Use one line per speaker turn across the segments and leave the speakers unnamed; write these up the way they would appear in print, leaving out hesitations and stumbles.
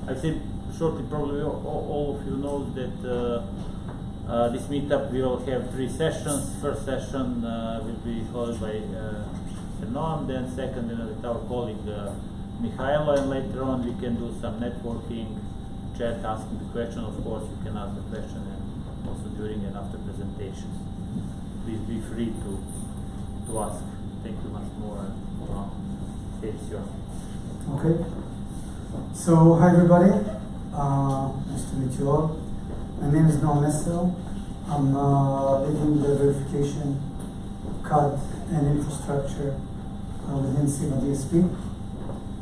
I said shortly, probably all of you know that this meetup will have 3 sessions. First session will be hosted by Noam, then second with our colleague Mihaela, and later on we can do some networking, chat, asking the question. Of course, you can ask the question and also during and after presentations. Please be free to ask. Thank you once more. It's yours.
Okay. So, hi everybody. Nice to meet you all. My name is Noam Essel. I'm leading the verification, CAD, and infrastructure within SIVA DSP.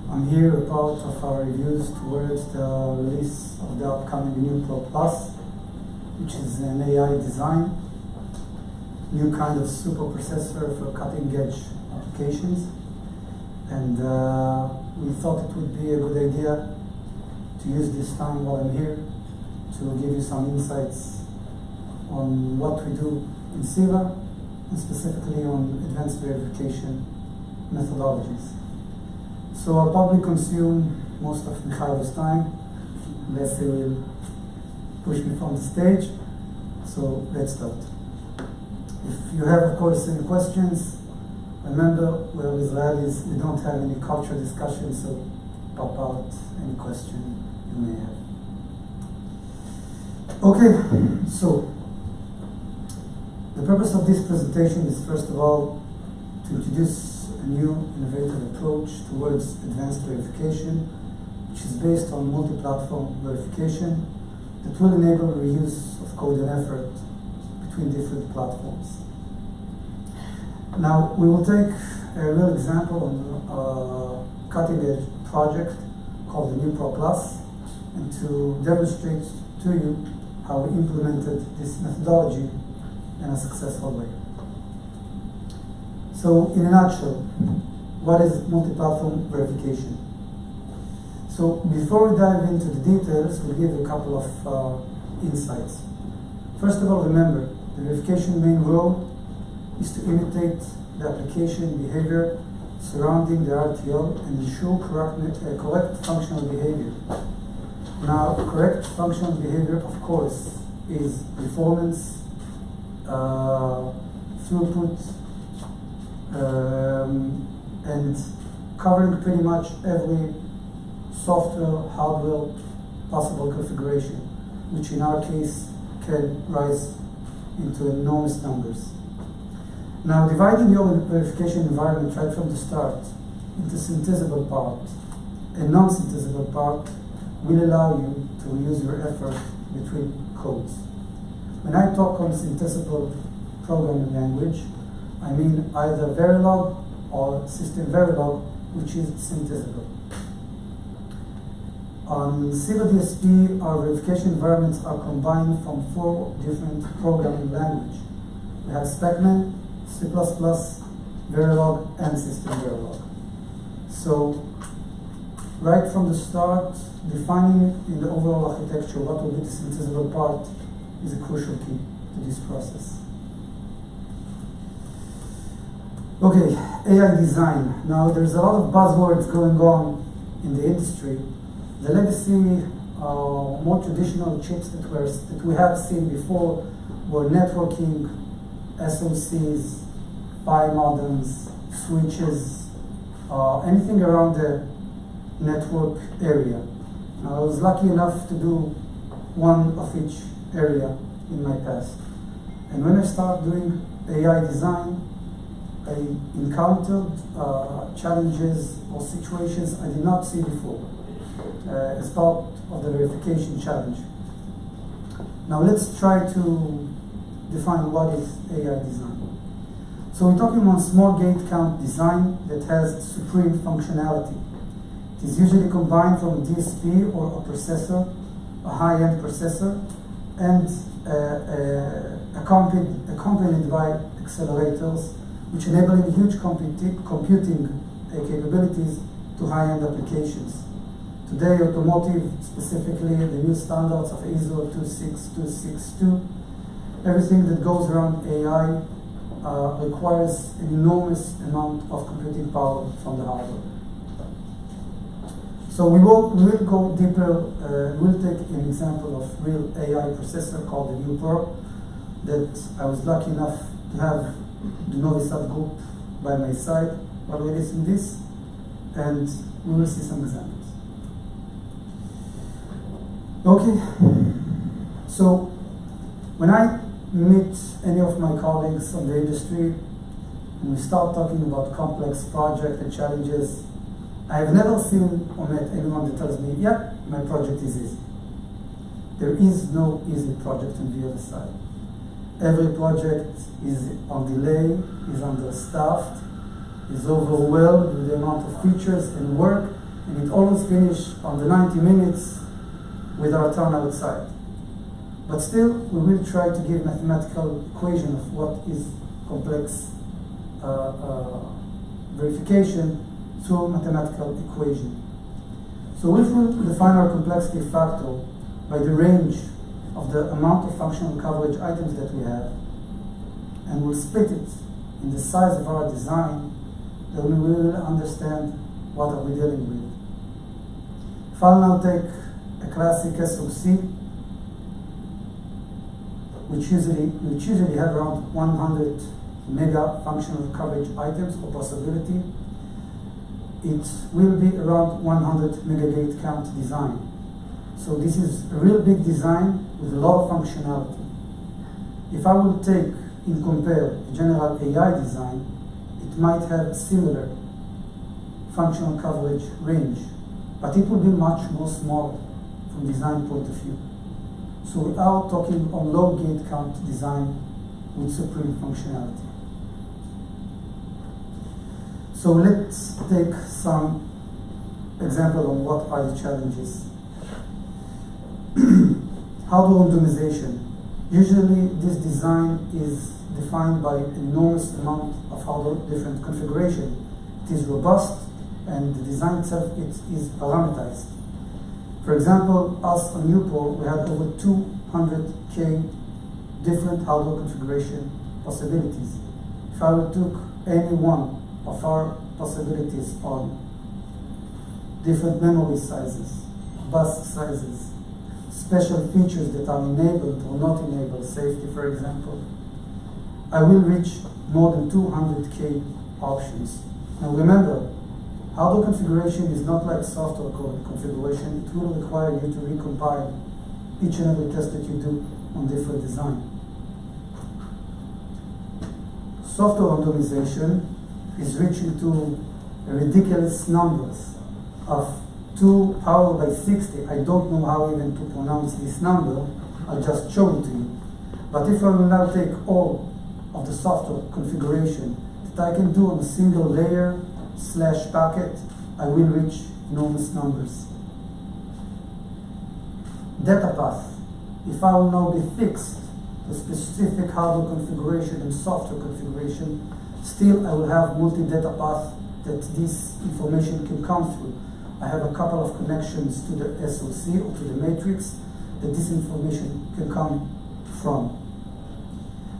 I'm here a part of our reviews towards the release of the upcoming new Pro Plus, which is an AI design, new kind of super processor for cutting-edge applications. And we thought it would be a good idea to use this time while I'm here to give you some insights on what we do in SIVA, and specifically on advanced verification methodologies. So I'll probably consume most of Mikhailo's time, unless he will push me from the stage. So let's start. If you have, of course, any questions, remember, we're Israelis, we don't have any culture discussion, so pop out any question you may have. Okay, so the purpose of this presentation is, first of all, to introduce a new innovative approach towards advanced verification, which is based on multi-platform verification that will enable reuse of code and effort between different platforms. Now, we will take a real example on a cutting-edge project called the new Pro Plus, and to demonstrate to you how we implemented this methodology in a successful way. So, in a nutshell, what is multi-platform verification? So, before we dive into the details, we'll give a couple of insights. First of all, remember, the verification main role is to imitate the application behavior surrounding the RTL and ensure correct functional behavior. Now, correct functional behavior, of course, is performance, throughput, and covering pretty much every software, hardware, possible configuration, which in our case can rise into enormous numbers. Now, dividing your verification environment right from the start into synthetizable part and non-synthetizable part will allow you to reuse your effort between codes. When I talk on synthetizable programming language, I mean either Verilog or System Verilog, which is synthetizable. On SIVA DSP, our verification environments are combined from 4 different programming languages. We have SpecMan, C++, Verilog, and System Verilog. So, right from the start, defining in the overall architecture what will be the synthetizable part is a crucial key to this process. Okay, AI design. Now, there's a lot of buzzwords going on in the industry. The legacy, more traditional chips that we have seen before were networking, SoCs, PHY modems, switches, anything around the network area. Now, I was lucky enough to do one of each area in my past. And when I started doing AI design, I encountered challenges or situations I did not see before as part of the verification challenge. Now let's try to define what is AI design. So we're talking on small gate count design that has supreme functionality. It is usually combined from a DSP or a processor, a high-end processor, and accompanied by accelerators, which enabling huge computing capabilities to high-end applications. Today, automotive, specifically the new standards of ISO 26262, everything that goes around AI requires an enormous amount of computing power from the hardware. So we will go deeper. We'll take an example of real AI processor called the NewPro that I was lucky enough to have the Novi Sad group by my side while releasing this, and we will see some examples. Okay, so when I meet any of my colleagues on the industry and we start talking about complex projects and challenges, I have never seen or met anyone that tells me, yeah, my project is easy. There is no easy project on the other side. Every project is on delay, is understaffed, is overwhelmed with the amount of features and work, and it always finishes on the 90 minutes with our turn outside. But still, we will try to give mathematical equation of what is complex verification through mathematical equation. So if we define our complexity factor by the range of the amount of functional coverage items that we have, and we'll split it in the size of our design, then we will understand what are we dealing with. If I'll now take a classic SOC, which usually have around 100 mega functional coverage items or possibility, it will be around 100 mega gate count design. So this is a real big design with a lot of functionality. If I will take and compare a general AI design, it might have a similar functional coverage range, but it will be much more smaller from design point of view. So we are talking on low gate count design with supreme functionality. So let's take some example on what are the challenges. Hardware randomization. Usually this design is defined by an enormous amount of hardware different configuration. It is robust and the design itself is parameterized. For example, us on NewPro, we had over 200K different hardware configuration possibilities. If I took any one of our possibilities on different memory sizes, bus sizes, special features that are enabled or not enabled, safety for example, I will reach more than 200K options. Now remember, hardware configuration is not like software code configuration. It will require you to recompile each and every test that you do on different design. Software randomization is reaching to ridiculous numbers of 2 powered by 60. I don't know how even to pronounce this number. I'll just show it to you. But if I will now take all of the software configuration that I can do on a single layer / packet, I will reach enormous numbers. Data path. If I will now be fixed to specific hardware configuration and software configuration, still I will have multi-data path that this information can come through. I have a couple of connections to the SOC or to the matrix that this information can come from.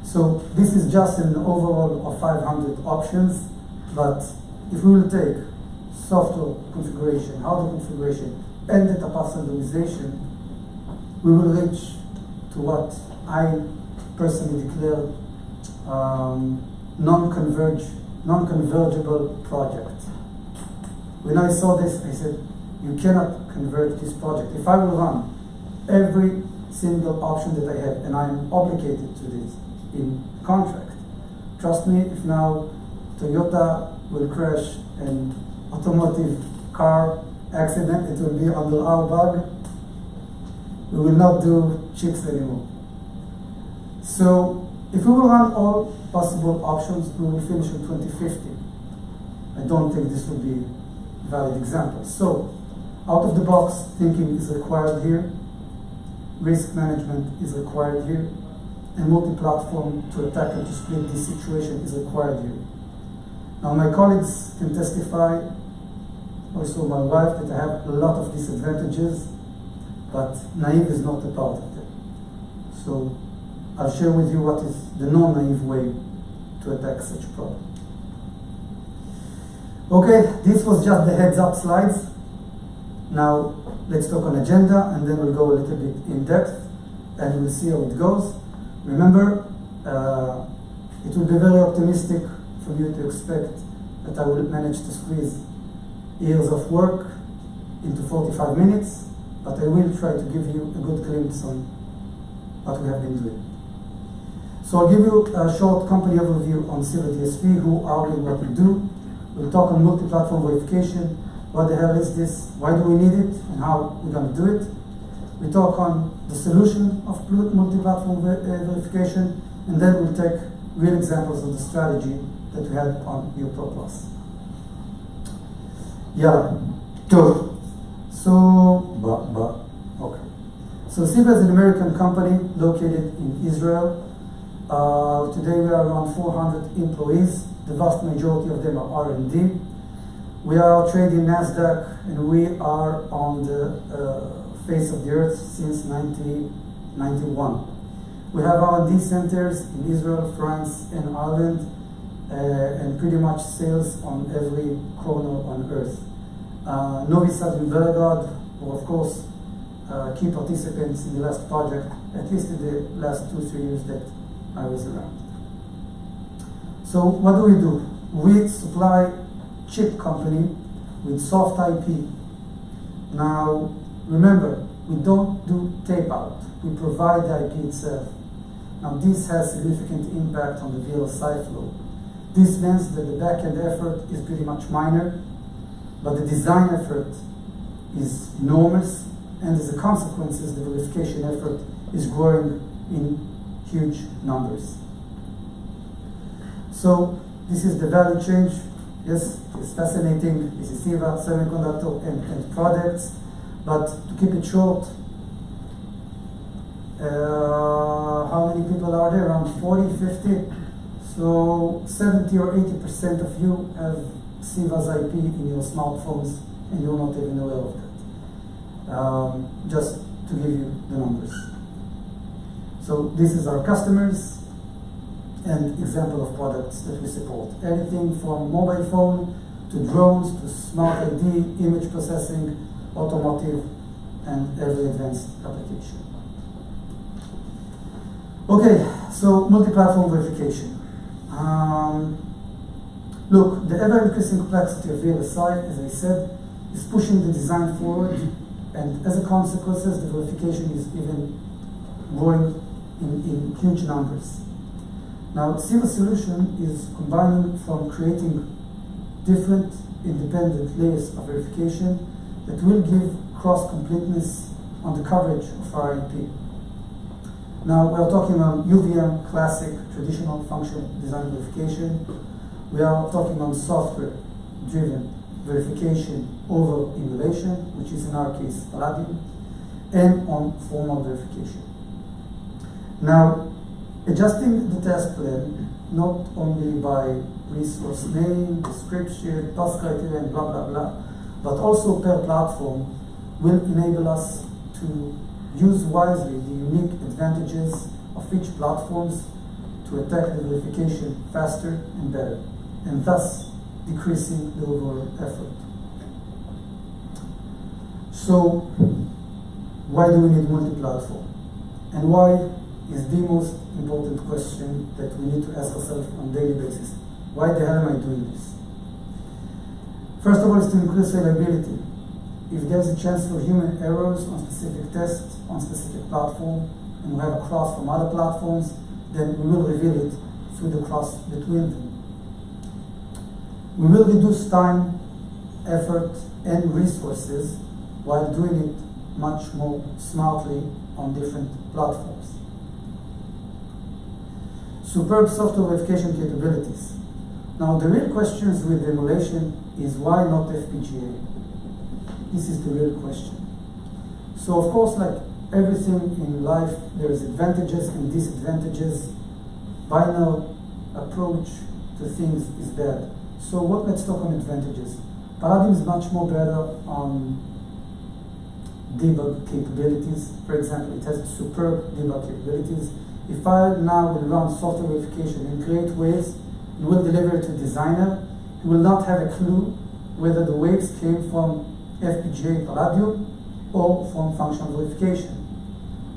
So this is just an overall of 500 options, but if we will take software configuration, hardware configuration, and data path randomization, we will reach to what I personally declare non-convergible project. When I saw this, I said, you cannot converge this project. If I will run every single option that I have, and I am obligated to this in contract, trust me, if now Toyota will crash an automotive car accident, it will be under our bug. We will not do chips anymore. So if we will run all possible options, we will finish in 2050. I don't think this will be a valid example. So out of the box thinking is required here, risk management is required here, and multi-platform to attack and to split this situation is required here. Now my colleagues can testify, also my wife, that I have a lot of disadvantages, but naive is not a part of them. So I'll share with you what is the non-naive way to attack such a problem. Okay, this was just the heads up slides. Now, let's talk on agenda, and then we'll go a little bit in depth, and we'll see how it goes. Remember, it will be very optimistic for you to expect that I will manage to squeeze years of work into 45 minutes, but I will try to give you a good glimpse on what we have been doing. So I'll give you a short company overview on Civil DSP, who are we, what we do. We'll talk on multi-platform verification. What the hell is this? Why do we need it? And how we're going to do it. We talk on the solution of multi-platform verification, and then we'll take real examples of the strategy that we had on UPro Plus. Yeah, good. So, okay. So CEVA is an American company located in Israel. Today we are around 400 employees. The vast majority of them are R&D. We are trading NASDAQ, and we are on the face of the earth since 1991. We have R&D centers in Israel, France, and Ireland, and pretty much sales on every corner on earth. Novi Sad in Belgrade were, of course, key participants in the last project, at least in the last 2-3 years that I was around. So what do? We supply chip company with soft IP. Now, remember, we don't do tape out. We provide the IP itself. Now, this has significant impact on the VLSI flow. This means that the back-end effort is pretty much minor, but the design effort is enormous, and as a consequence, the verification effort is growing in huge numbers. So this is the value change. Yes, it's fascinating. This is CEVA, semiconductor and products. But to keep it short, how many people are there? Around 40, 50? So 70 or 80% of you have CEVA's IP in your smartphones, and you're not even aware of that. Just to give you the numbers. So this is our customers and example of products that we support. Anything from mobile phone to drones to smart ID, image processing, automotive, and every advanced application. Okay, so multi-platform verification. Look, the ever-increasing complexity of VLSI, as I said, is pushing the design forward, and as a consequence, the verification is even growing in huge numbers. Now, CEVA solution is combining from creating different independent layers of verification that will give cross-completeness on the coverage of our IP. Now, we are talking on UVM, classic, traditional functional design verification. We are talking on software-driven verification over emulation, which is in our case Palladium, and on formal verification. Now, adjusting the test plan not only by resource name, description, pass criteria, and blah, blah, blah, but also per platform will enable us to use wisely the unique advantages of each platforms to attack the verification faster and better, and thus decreasing the overall effort. So, why do we need multi-platform? And why is the most important question that we need to ask ourselves on a daily basis. Why the hell am I doing this? First of all, is to increase reliability. If there's a chance for human errors on specific tests, on specific platform, and we have a cross from other platforms, then we will reveal it through the cross between them. We will reduce time, effort, and resources while doing it much more smartly on different platforms. Superb software verification capabilities. Now, the real questions with emulation is why not FPGA? This is the real question. So, of course, like everything in life, there is advantages and disadvantages. Binary approach to things is bad. So, let's talk on advantages. Palladium is much more better on debug capabilities. For example, it has superb debug capabilities. If I now will run software verification in great ways, and will deliver it to a designer, he will not have a clue whether the waves came from FPGA Palladium or from functional verification.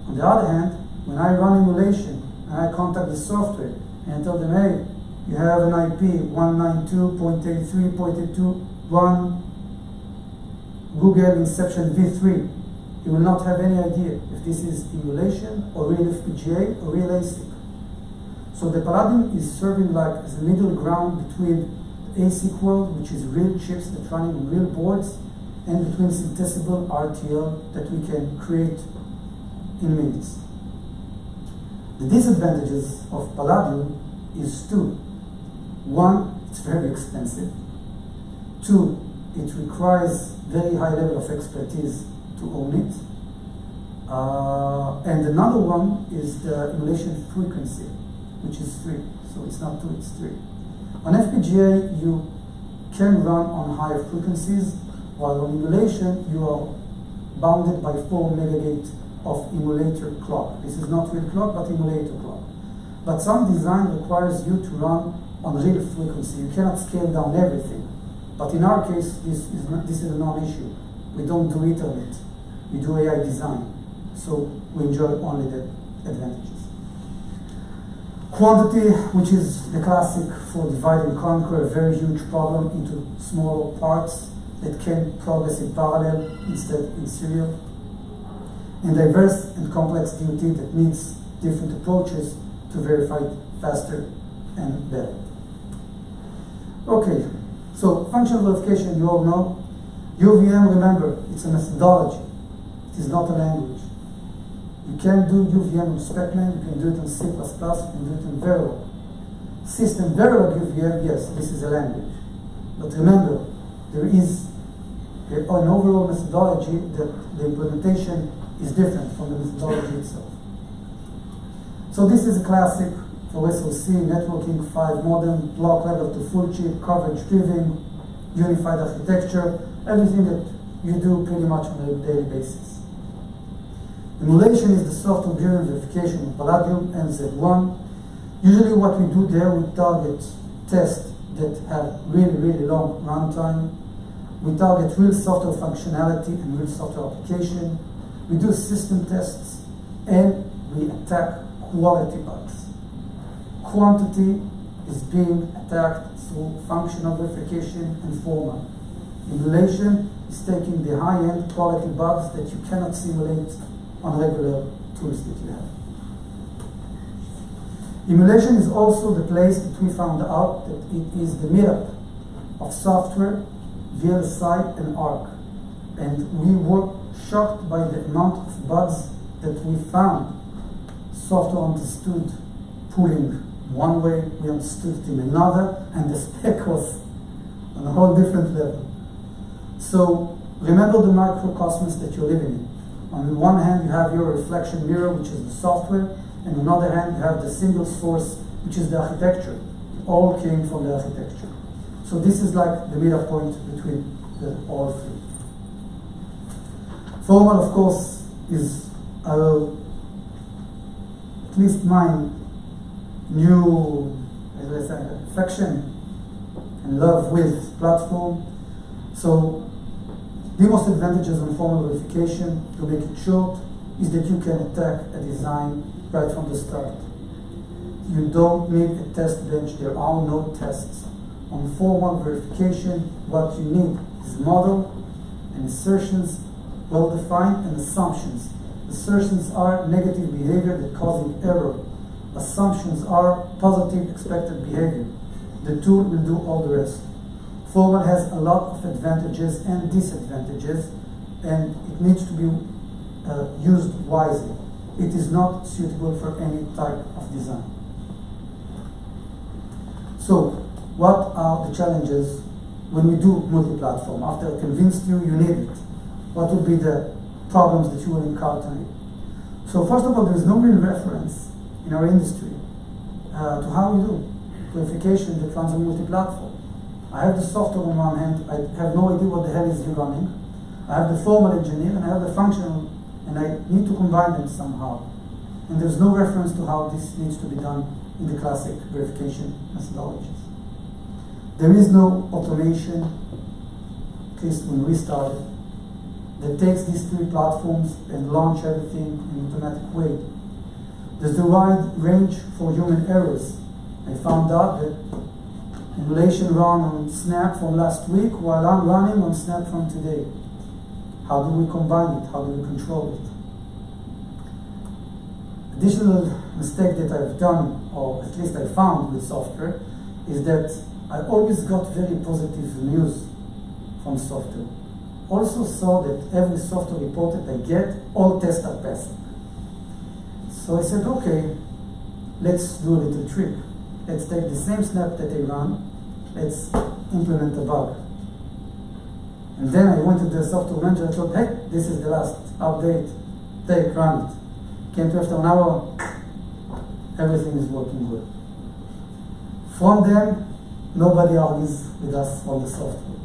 On the other hand, when I run emulation and I contact the software and I tell them, hey, you have an IP 192.83.821 Google Inception v3, you will not have any idea if this is emulation or real FPGA or real ASIC. So the Palladium is serving like as a middle ground between the ASIC world, which is real chips that running on real boards, and between synthesizable RTL that we can create in minutes. The disadvantages of Palladium is two. One, it's very expensive. Two, it requires very high level of expertise to own it. And another one is the emulation frequency, which is 3. So it's not 2, it's 3. On FPGA, you can run on higher frequencies, while on emulation, you are bounded by 4 megagate of emulator clock. This is not real clock, but emulator clock. But some design requires you to run on real frequency. You cannot scale down everything. But in our case, this is a non-issue. We don't do Ethernet. We do AI design. So we enjoy only the advantages. Quantity, which is the classic for divide and conquer, a very huge problem into smaller parts that can progress in parallel instead in serial. And diverse and complex DUT that needs different approaches to verify it faster and better. Okay, so functional verification, you all know. UVM, remember, it's a methodology. It is not a language. You can do UVM on Specman, you can do it on C++, you can do it in Verilog. System Verilog UVM, yes, this is a language. But remember, there is an overall methodology that the implementation is different from the methodology itself. So this is a classic for SoC, networking, 5 modem, block level to full chip, coverage driven, unified architecture, everything that you do pretty much on a daily basis. Emulation is the software-driven verification of Palladium and Z1. Usually what we do there, we target tests that have really, really long runtime. We target real software functionality and real software application. We do system tests, and we attack quality bugs. Quantity is being attacked through functional verification and formal. Emulation is taking the high-end quality bugs that you cannot simulate on regular tools that you have. Emulation is also the place that we found out that it is the meetup of software, VLSI, and ARC. And we were shocked by the amount of bugs that we found. Software understood pulling one way, we understood it in another, and the spec was on a whole different level. So remember the microcosmos that you're living in. On the one hand, you have your reflection mirror, which is the software, and on the other hand, you have the single source, which is the architecture. It all came from the architecture. So this is like the middle point between all three. Formal, of course, is at least mine new, as I said, affection and love with platform. So the most advantages on formal verification, to make it short, is that you can attack a design right from the start. You don't need a test bench. There are no tests. On formal verification, what you need is model and assertions, well-defined, and assumptions. Assertions are negative behavior that causing error. Assumptions are positive expected behavior. The tool will do all the rest. Formal has a lot of advantages and disadvantages, and it needs to be used wisely. It is not suitable for any type of design. So, what are the challenges when we do multi-platform? After I convinced you, you need it. What would be the problems that you will encounter? So first of all, there is no real reference in our industry to how we do verification that runs on multi-platform. I have the software on one hand, I have no idea what the hell is running. I have the formal engineer and I have the functional, and I need to combine them somehow. And there's no reference to how this needs to be done in the classic verification methodologies. There is no automation, at least when we started. that takes these three platforms and launch everything in an automatic way. There's a wide range for human errors. I found out that emulation run on Snap from last week while I'm running on Snap from today. How do we combine it? How do we control it? Additional mistake that I've done, or at least I found with software, is that I always got very positive news from software. Also saw that every software report that I get, all tests are passing. So I said, okay, let's do a little trick. Let's take the same Snap that I run, let's implement a bug. And then I went to the software manager and thought, hey, this is the last update, take, run it. Came to after an hour, everything is working good. From then, nobody argues with us on the software.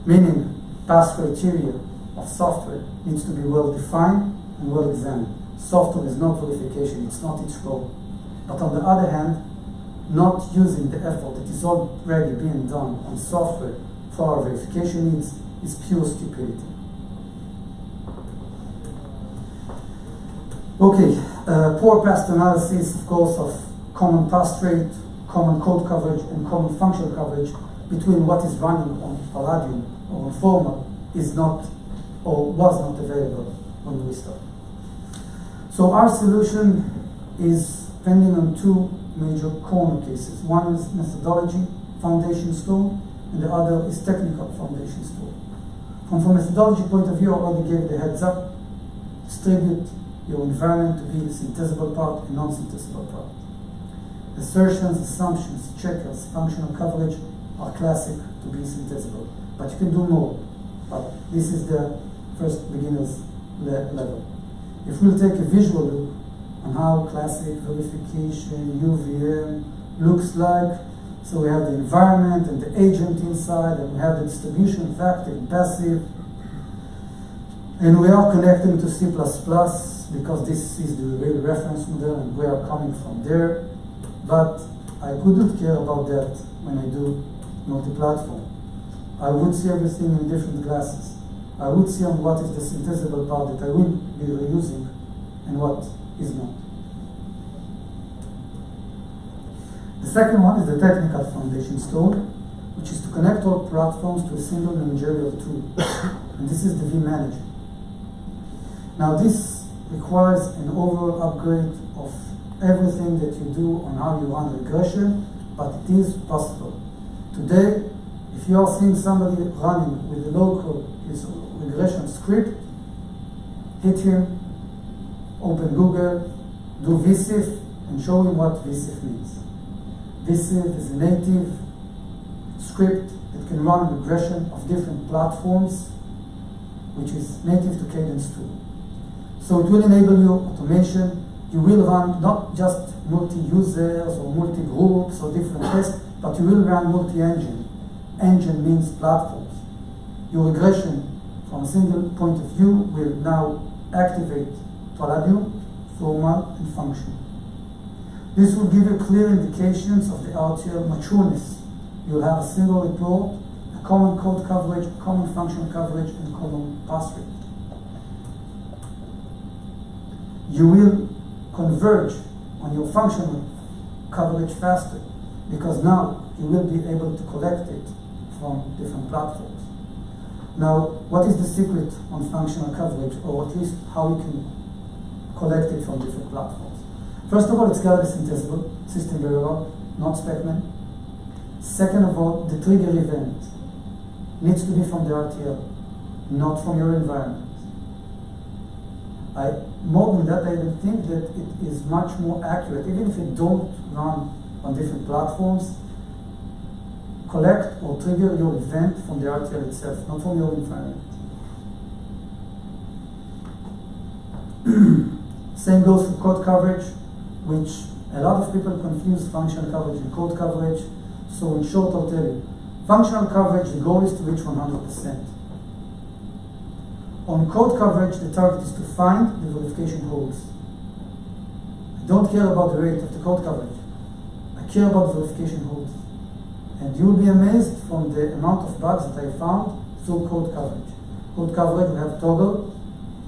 Meaning, pass criteria of software needs to be well defined and well examined. Software is not verification, it's not its role. But on the other hand, not using the effort that is already being done on software for our verification needs is pure stupidity. Okay, poor past analysis, of course, of common pass rate, common code coverage, and common functional coverage between what is running on Palladium or on Formal is not, or was not available when we started. So our solution is depending on two major corner cases. One is methodology foundation stone, and the other is technical foundation stone. From a methodology point of view, I already gave the heads up. Distribute your environment to be a synthesizable part and non-synthesizable part. Assertions, assumptions, checkers, functional coverage are classic to be synthesizable, but you can do more. But this is the first beginner's level. If we'll take a visual look on how classic verification, UVM looks like, so we have the environment and the agent inside, and we have the distribution of active and passive, and we are connecting to C++ because this is the real reference model and we are coming from there. But I couldn't care about that when I do multi-platform. I would see everything in different glasses. I would see on what is the synthesizable part that I will be reusing and what is not. The second one is the technical foundation stone, which is to connect all platforms to a single managerial tool. And this is the vManager. Now this requires an overall upgrade of everything that you do on how you run regression, but it is possible. Today, if you are seeing somebody running with a local regression script, hit him, open Google, do vsif, and show him what vsif means. vsif is a native script that can run regression of different platforms, which is native to Cadence 2. So it will enable you automation. You will run not just multi-users or multi-groups or different tests, but you will run multi-engine. Engine means platforms. Your regression from a single point of view will now activate Palladium, formal, and functional. This will give you clear indications of the RTL matureness. You'll have a single report, a common code coverage, common functional coverage, and common pass rate. You will converge on your functional coverage faster because now you will be able to collect it from different platforms. Now, what is the secret on functional coverage, or at least how you can collect it from different platforms? First of all, it's got to be synthesizable, system variable, not specman. Second of all, the trigger event needs to be from the RTL, not from your environment. More than that, I even think that it is much more accurate, even if you don't run on different platforms, collect or trigger your event from the RTL itself, not from your environment. Same goes for code coverage, which a lot of people confuse functional coverage and code coverage. So in short, I'll tell you, functional coverage, the goal is to reach 100%. On code coverage, the target is to find the verification holes. I don't care about the rate of the code coverage. I care about verification holes. And you'll be amazed from the amount of bugs that I found through code coverage. code coverage, we have toggle,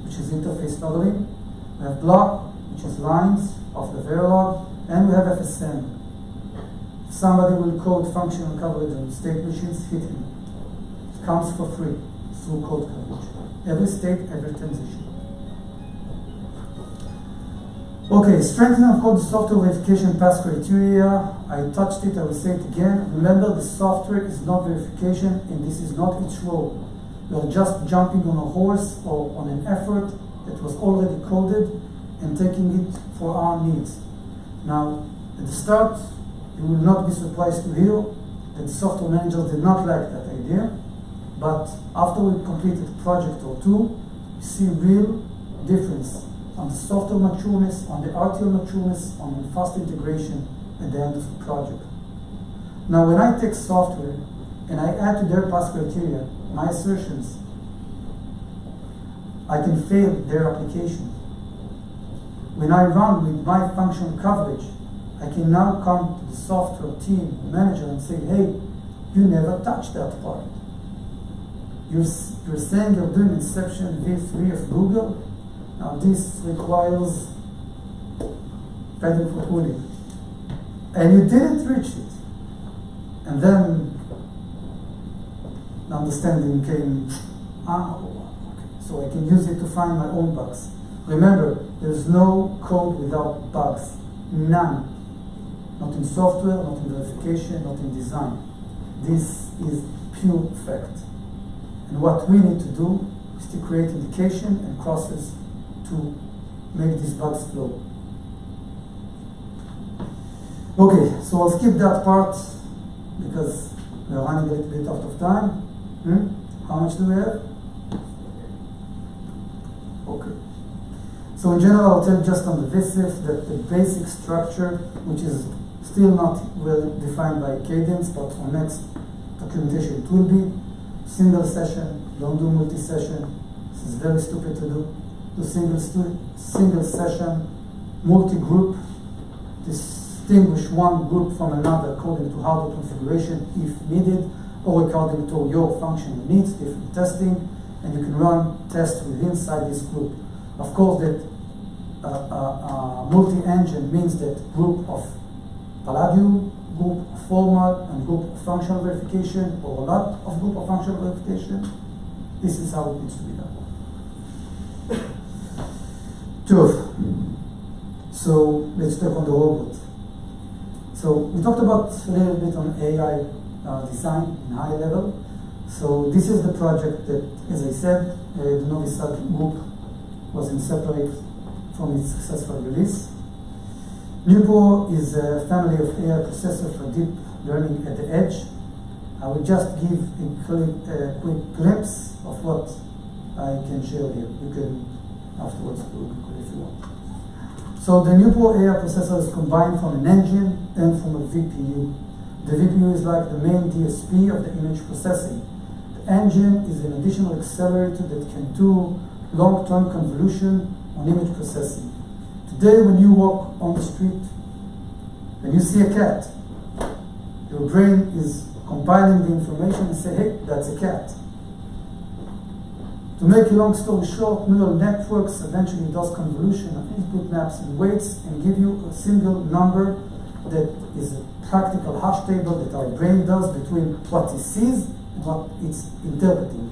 which is interface toggling. We have block, which is lines of the Verilog, and we have FSM. If somebody will code functional coverage on state machines, hit him. It comes for free through code coverage. Every state, every transition. Okay, strengthening of code software verification pass criteria. I touched it, I will say it again. Remember, the software is not verification, and this is not its role. We are just jumping on a horse or on an effort that was already coded and taking it for our needs. Now, at the start, you will not be surprised to hear that software managers did not like that idea, but after we completed a project or two, we see real difference on the software matureness, on the RTL matureness, on the fast integration at the end of the project. Now, when I take software and I add to their pass criteria my assertions, I can fail their application. When I run with my functional coverage, I can now come to the software team manager and say, hey, you never touched that part. You're saying you're doing Inception V3 of Google. Now this requires pedal for pulling. And you didn't reach it. And then the understanding came, okay, so I can use it to find my own bugs. Remember, there's no code without bugs. None. Not in software, not in verification, not in design. This is pure fact. And what we need to do is to create indication and crosses to make these bugs flow. Okay, so I'll skip that part because we're running a little bit out of time. How much do we have? Okay. So in general, I'll tell just on the VSIF that the basic structure, which is still not well defined by Cadence, but for next documentation it will be single session, don't do multi-session. This is very stupid to do. Do single session, multi-group, distinguish one group from another according to hardware configuration if needed, or according to your functional needs, different testing, and you can run tests within inside this group. Of course, that multi-engine means that group of Palladium, group of format, and group of functional verification, or a lot of group of functional verification. This is how it needs to be done. Two. So let's talk on the robot. So we talked about a little bit on AI design in high level. So this is the project that, as I said, the Novi Sad group was inseparate from its successful release. NUPO is a family of AI processors for deep learning at the edge. I will just give a quick glimpse of what I can share here. You can afterwards Google if you want. So the NUPO AI processor is combined from an engine and from a VPU. The VPU is like the main DSP of the image processing. The engine is an additional accelerator that can do long-term convolution on image processing. Today, when you walk on the street and you see a cat, your brain is compiling the information and say, hey, that's a cat. To make a long story short, neural networks eventually does convolution of input maps and weights and give you a single number that is a practical hash table that our brain does between what it sees and what it's interpreting.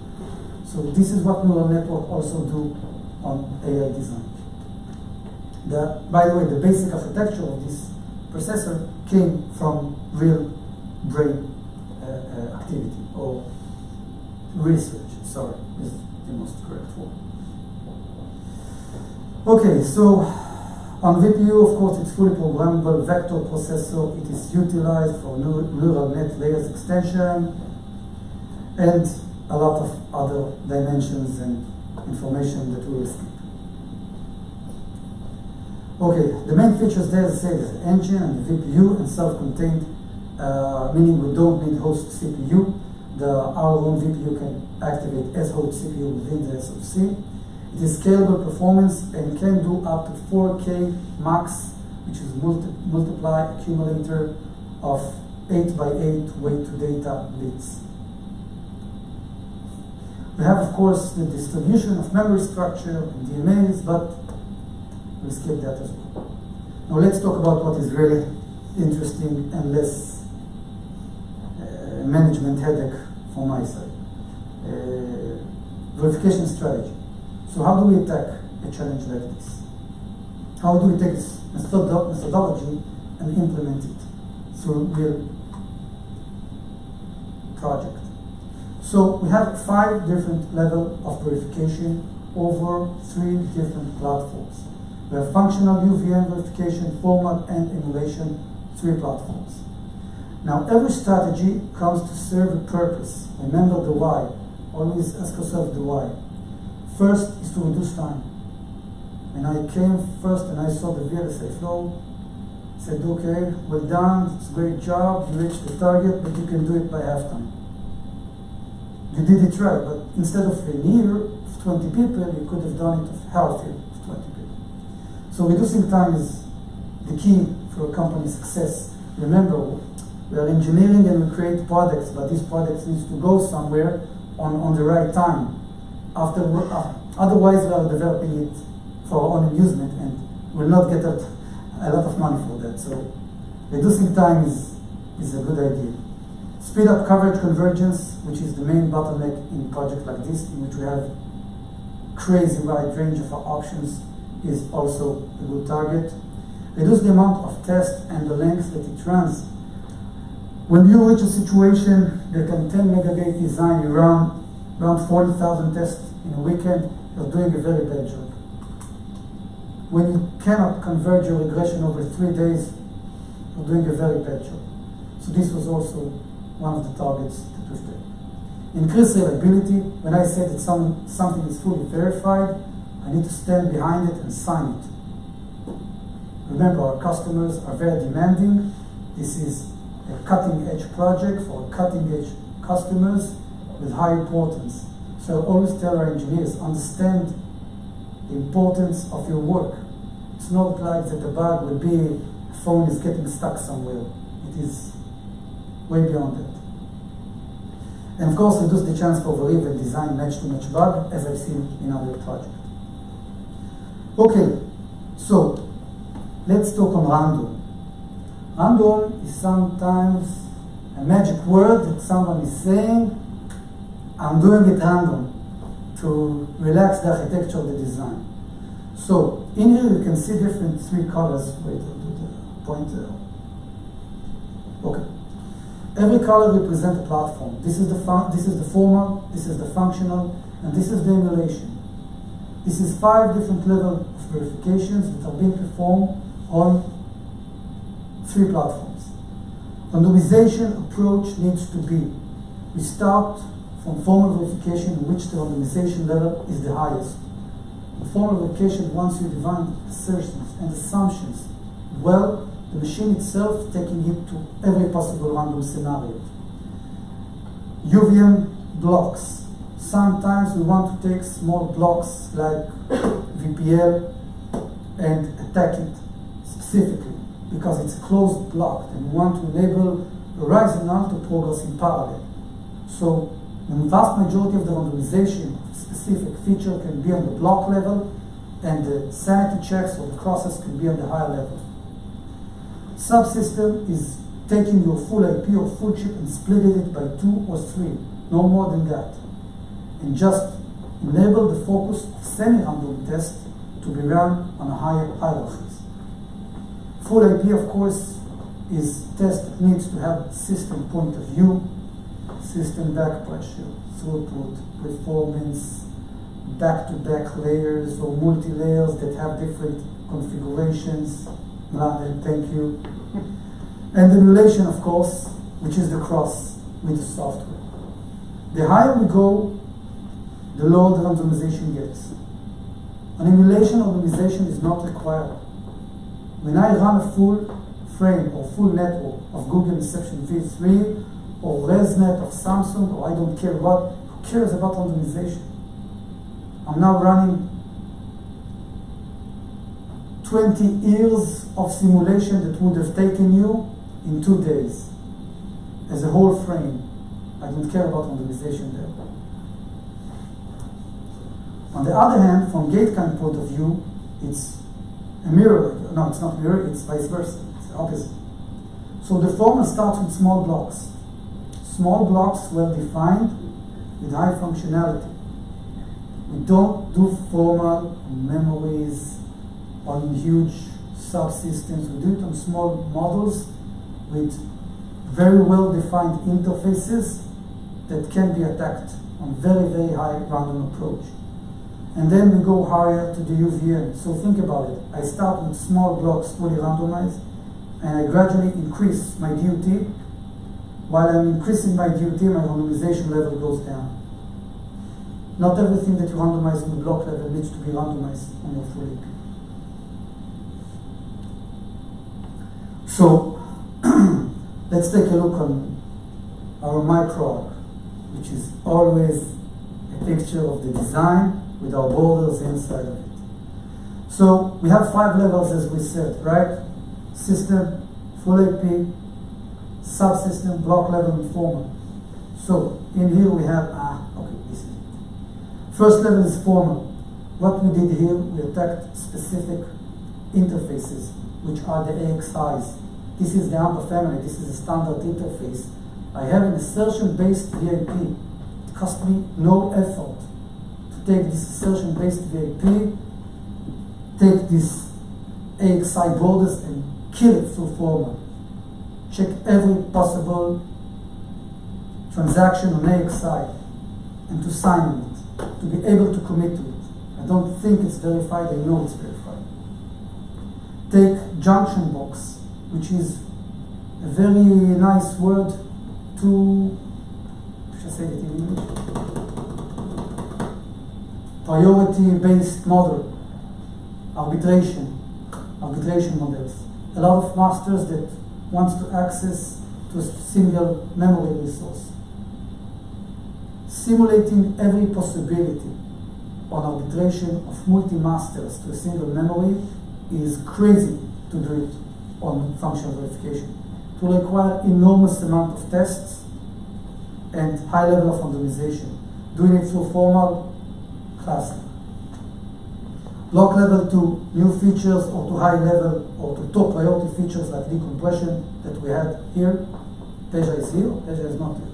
So this is what neural networks also do on AI design. By the way, the basic architecture of this processor came from real brain activity or research, sorry, is the most correct word. Okay, so on VPU, of course, it's fully programmable vector processor. It is utilized for neural net layers extension and a lot of other dimensions and information that we will skip. Okay, the main features there, as I said, is the engine and the VPU and self-contained, meaning we don't need host CPU. Our own VPU can activate as host CPU within the SoC. It is scalable performance and can do up to 4K max, which is multiply accumulator of 8x8 weight to data bits. We have, of course, the distribution of memory structure and DMAs, but we'll skip that as well. Now let's talk about what is really interesting and less management headache from my side. Verification strategy. So how do we attack a challenge like this? How do we take this methodology and implement it through a real project? So we have 5 different levels of verification over 3 different platforms. We have functional UVM verification, format, and emulation, 3 platforms. Now every strategy comes to serve a purpose. Remember the why. Always ask yourself the why. First is to reduce time. When I came first and I saw the VLSI flow, I said, okay, well done, it's a great job, you reached the target, but you can do it by halftime. You did it right, but instead of a year of 20 people, you could have done it of half a year of 20 people. So reducing time is the key for a company's success. Remember, we are engineering and we create products, but these products need to go somewhere on the right time. Otherwise, we are developing it for our own amusement and will not get a lot of money for that. So reducing time is a good idea. Speed up coverage convergence, which is the main bottleneck in a project like this, in which we have crazy wide range of our options, is also a good target. Reduce the amount of tests and the length that it runs. When you reach a situation that on 10 megabit design, you run around 40,000 tests in a weekend, you're doing a very bad job. When you cannot converge your regression over 3 days, you're doing a very bad job. So this was also one of the targets that we've taken. Increase reliability. When I said that something is fully verified, I need to stand behind it and sign it. Remember, our customers are very demanding. This is a cutting-edge project for cutting-edge customers with high importance. So I always tell our engineers, understand the importance of your work. It's not like that the bug will be a phone is getting stuck somewhere. It is way beyond that. And of course, reduce the chance for very evil design match-to-match bug, as I've seen in other projects. Okay, so let's talk on random. Random is sometimes a magic word that someone is saying, I'm doing it random to relax the architecture of the design. So in here you can see different 3 colors. Wait, I'll do the pointer. Okay. Every color represents a platform. This is the formal, this is the functional, and this is the emulation. This is 5 different levels of verifications that are being performed on 3 platforms. Randomization approach needs to be, we start from formal verification in which the randomization level is the highest. In formal verification, once you define assertions and assumptions well, the machine itself taking it to every possible random scenario. UVM blocks. Sometimes we want to take small blocks like VPL and attack it specifically because it's a closed block and we want to enable horizontal to progress in parallel. So the vast majority of the randomization of specific feature can be on the block level and the sanity checks or the crosses can be on the higher level. Subsystem is taking your full IP or full chip and splitting it by 2 or 3, no more than that. And just enable the focus of semi-random tests to be run on higher hierarchies. Full IP, of course, is test that needs to have system point of view, system back pressure, throughput, performance, back-to-back layers or multi-layers that have different configurations. Thank you. And emulation, of course, which is the cross with the software. The higher we go, the lower the randomization gets. An emulation randomization is not required. When I run a full frame or full network of Google Reception v3 or ResNet of Samsung, or I don't care what, who cares about randomization? I'm now running 20 years of simulation that would have taken you in 2 days as a whole frame. I don't care about randomization there. On the other hand, from gate kind point of view, it's a mirror. No, it's not mirror, it's vice versa. It's the opposite. So the formal starts with small blocks. Small blocks well defined with high functionality. We don't do formal memories on huge subsystems. We do it on small models with very well defined interfaces that can be attacked on very, very high random approach. And then we go higher to the UVM. So think about it. I start with small blocks fully randomized, and I gradually increase my DUT. While I'm increasing my DUT, my randomization level goes down. Not everything that you randomize on the block level needs to be randomized on your full AP. So let's take a look on our micro arc, which is always a picture of the design with our borders inside of it. So we have 5 levels, as we said, right? System, full AP, subsystem, block level, and formal. So in here we have, okay, this is it. First level is formal. What we did here, we attacked specific interfaces, which are the AXIs. This is the AMPA family, this is a standard interface. I have an assertion-based VIP. It cost me no effort to take this assertion-based VIP, take this AXI borders and kill it through formal. Check every possible transaction on AXI and to sign on it, to be able to commit to it. I don't think it's verified, I know it's verified. Take junction box, which is a very nice word to, should I say it in English? Priority-based model, arbitration models. A lot of masters that wants to access to a single memory resource. Simulating every possibility on arbitration of multi-masters to a single memory is crazy to do it on functional verification. It will require enormous amount of tests and high level of randomization. Doing it through formal, classic. Block level to new features or to high level or to top priority features like decompression that we had here. Teja is here, Teja is not here,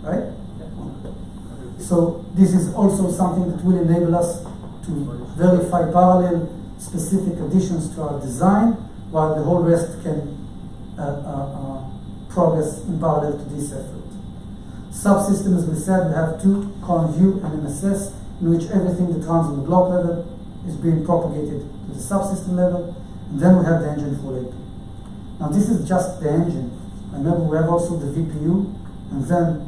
right? So this is also something that will enable us to verify parallel specific additions to our design, while the whole rest can progress in parallel to this effort. Subsystem, as we said, we have 2, column view and MSS, in which everything that runs on the block level is being propagated to the subsystem level, and then we have the engine full AP. Now this is just the engine. Remember, we have also the VPU, and then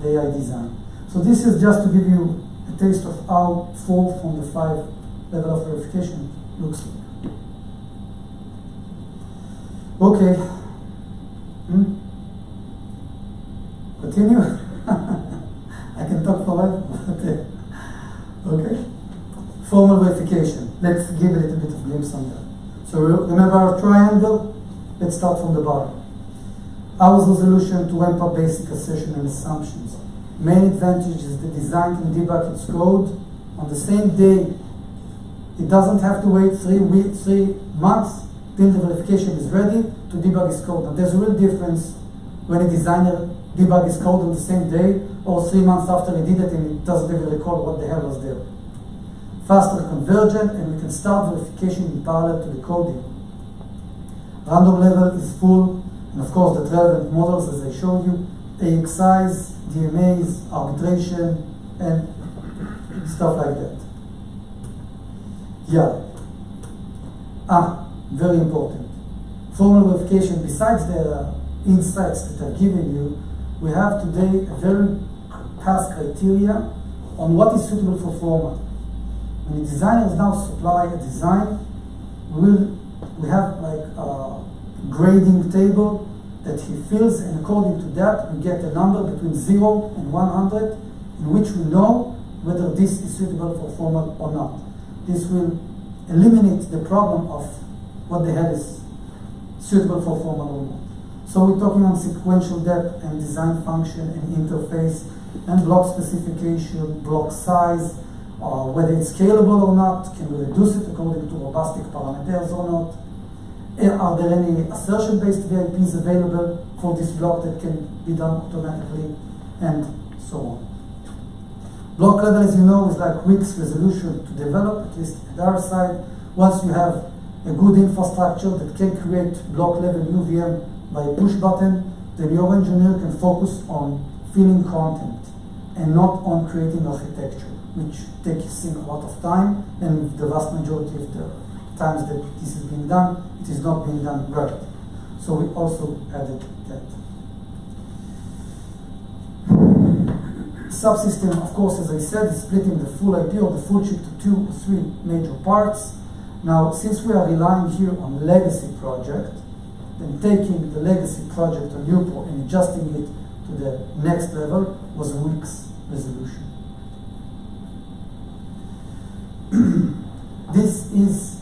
the AI design. So this is just to give you a taste of how 4 from the 5 level of verification looks like. Okay. Continue? I can talk forever. Okay. Formal verification. Let's give a little bit of glimpse on that. So remember our triangle? Let's start from the bottom. Hours resolution to ramp up basic assertion and assumptions. Main advantage is the design can debug its code on the same day. It doesn't have to wait 3 months till the verification is ready to debug his code. Now there's a real difference when a designer debugs his code on the same day or 3 months after he did it and he doesn't even recall what the hell was there. Faster convergent, and we can start verification in parallel to the coding. Random level is full, and of course the relevant models as I showed you, AXIs, DMAs, arbitration, and stuff like that. Yeah. Very important. Formal verification, besides the insights that I've given you, we have today a very past criteria on what is suitable for formal. When the designers now supply a design, we have like a grading table that he fills, and according to that we get a number between 0 and 100 in which we know whether this is suitable for formal or not. This will eliminate the problem of what the hell is suitable for formal or not. So we're talking on sequential depth and design function and interface and block specification, block size, whether it's scalable or not, can we reduce it according to robustic parameters or not, are there any assertion-based VIPs available for this block that can be done automatically, and so on. Block level, as you know, is like weeks resolution to develop, at least at our side. Once you have a good infrastructure that can create block level UVM by a push button, then your engineer can focus on filling content and not on creating architecture, which takes a lot of time, and the vast majority of the times that this is being done, it is not being done right. So we also added that. Subsystem, of course, as I said, is splitting the full IP or the full chip to 2 or 3 major parts. Now, since we are relying here on legacy project, then taking the legacy project on Newport and adjusting it to the next level was a week's resolution. This is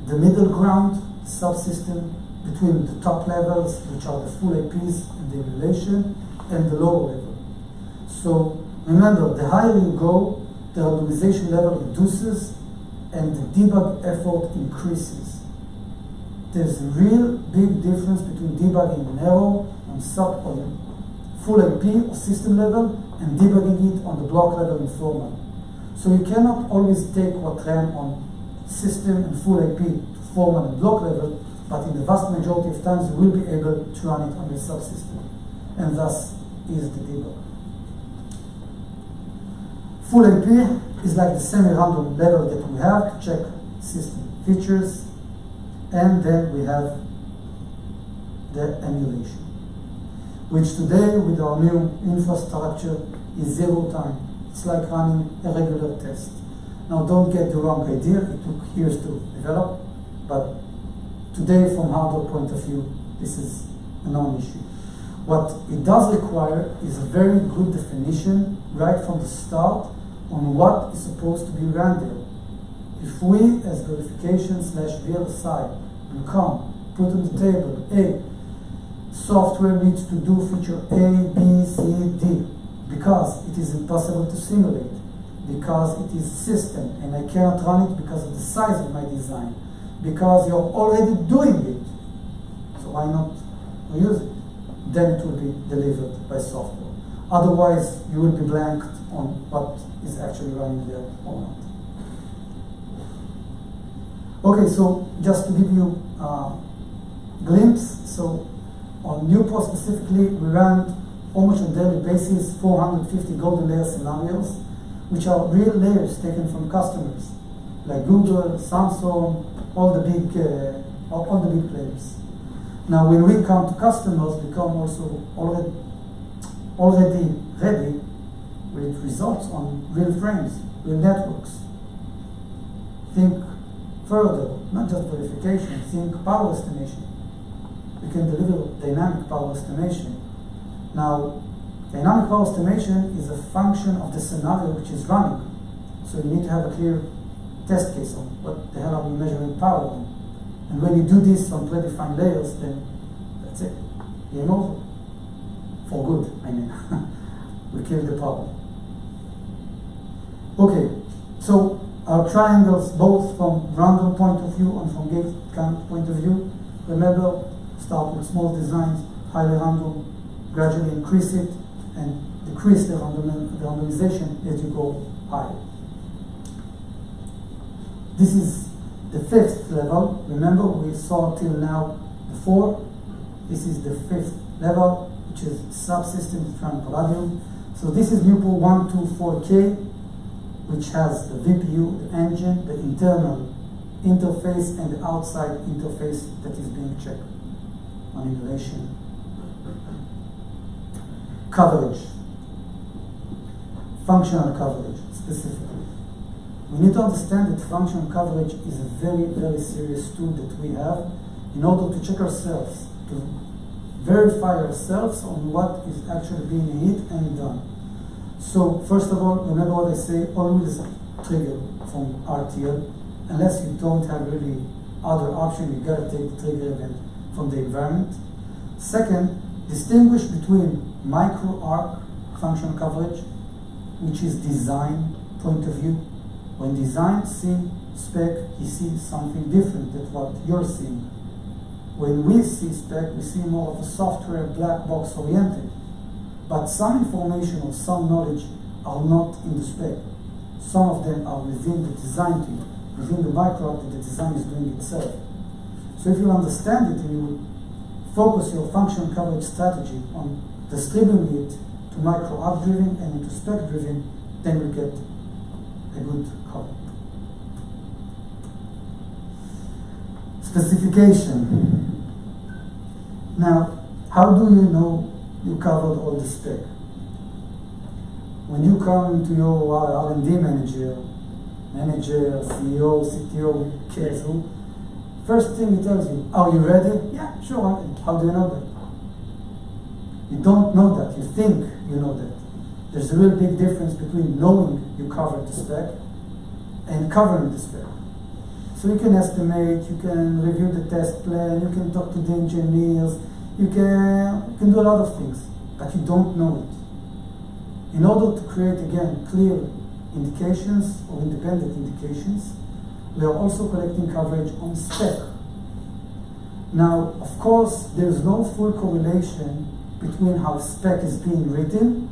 the middle ground subsystem between the top levels, which are the full IPs and the emulation, and the lower level. So remember, the higher you go, the randomization level reduces and the debug effort increases. There's a real big difference between debugging an error on full IP or system level and debugging it on the block level informal. So you cannot always take what ran on system and full IP to formal and block level, but in the vast majority of times you will be able to run it on your subsystem, and thus is the debug. Full IP is like the semi-random level that we have to check system features, and then we have the emulation, which today with our new infrastructure is 0 time. It's like running a regular test. Now don't get the wrong idea, it took years to develop, but today from hardware point of view, this is a non-issue. What it does require is a very good definition right from the start on what is supposed to be run there. If we, as verification/VLSI, will come, put on the table, A, software needs to do feature A, B, C, D, because it is impossible to simulate, because it is system, and I cannot run it because of the size of my design, because you're already doing it, so why not reuse it? Then it will be delivered by software. Otherwise, you will be blanked on what is actually running there or not. Okay, so just to give you a glimpse, so on Newport specifically, we ran almost on a daily basis 450 golden layer scenarios, which are real layers taken from customers, like Google, Samsung, all the big players. Now, when we come to customers, we come also already ready with results on real frames, real networks. Think further, not just verification, think power estimation. We can deliver dynamic power estimation. Now, dynamic power estimation is a function of the scenario which is running. So you need to have a clear test case on what the hell are we measuring power on. And when you do this on predefined layers, then that's it. Game over. For good, I mean. We killed the problem. Okay, so our triangles, both from random point of view and from gate count point of view, remember, start with small designs, highly random, gradually increase it, and decrease the randomization as you go higher. This is the 5th level. Remember, we saw till now the 4. This is the 5th level, which is subsystem triangle palladium. So this is Newport 124K, which has the VPU, the engine, the internal interface, and the outside interface that is being checked on emulation. Coverage, functional coverage specifically. We need to understand that functional coverage is a very, very serious tool that we have in order to check ourselves, to verify ourselves on what is actually being hit and done. So first of all, remember what I say, always trigger from RTL. Unless you don't have really other option, you gotta take the trigger event from the environment. Second, distinguish between micro arc functional coverage, which is design point of view, When design see spec, he sees something different than what you're seeing. When we see spec, we see more of a software black box oriented. But some information or some knowledge are not in the spec. Some of them are within the design team, within the micro that the design is doing itself. So if you understand it and you focus your function coverage strategy on distributing it to micro app driven and into spec driven, then you get a good cover. Specification. Now, how do you know you covered all the spec? When you come into your R&D manager, CEO, CTO, cares who, first thing he tells you, are you ready? Yeah, sure. How do you know that? You don't know that. You think you know that. There's a real big difference between knowing you covered the spec and covering the spec. So you can estimate, you can review the test plan, you can talk to the engineers, you can do a lot of things, but you don't know it. In order to create, again, clear indications or independent indications, we are also collecting coverage on spec. Now, of course, there is no full correlation between how spec is being written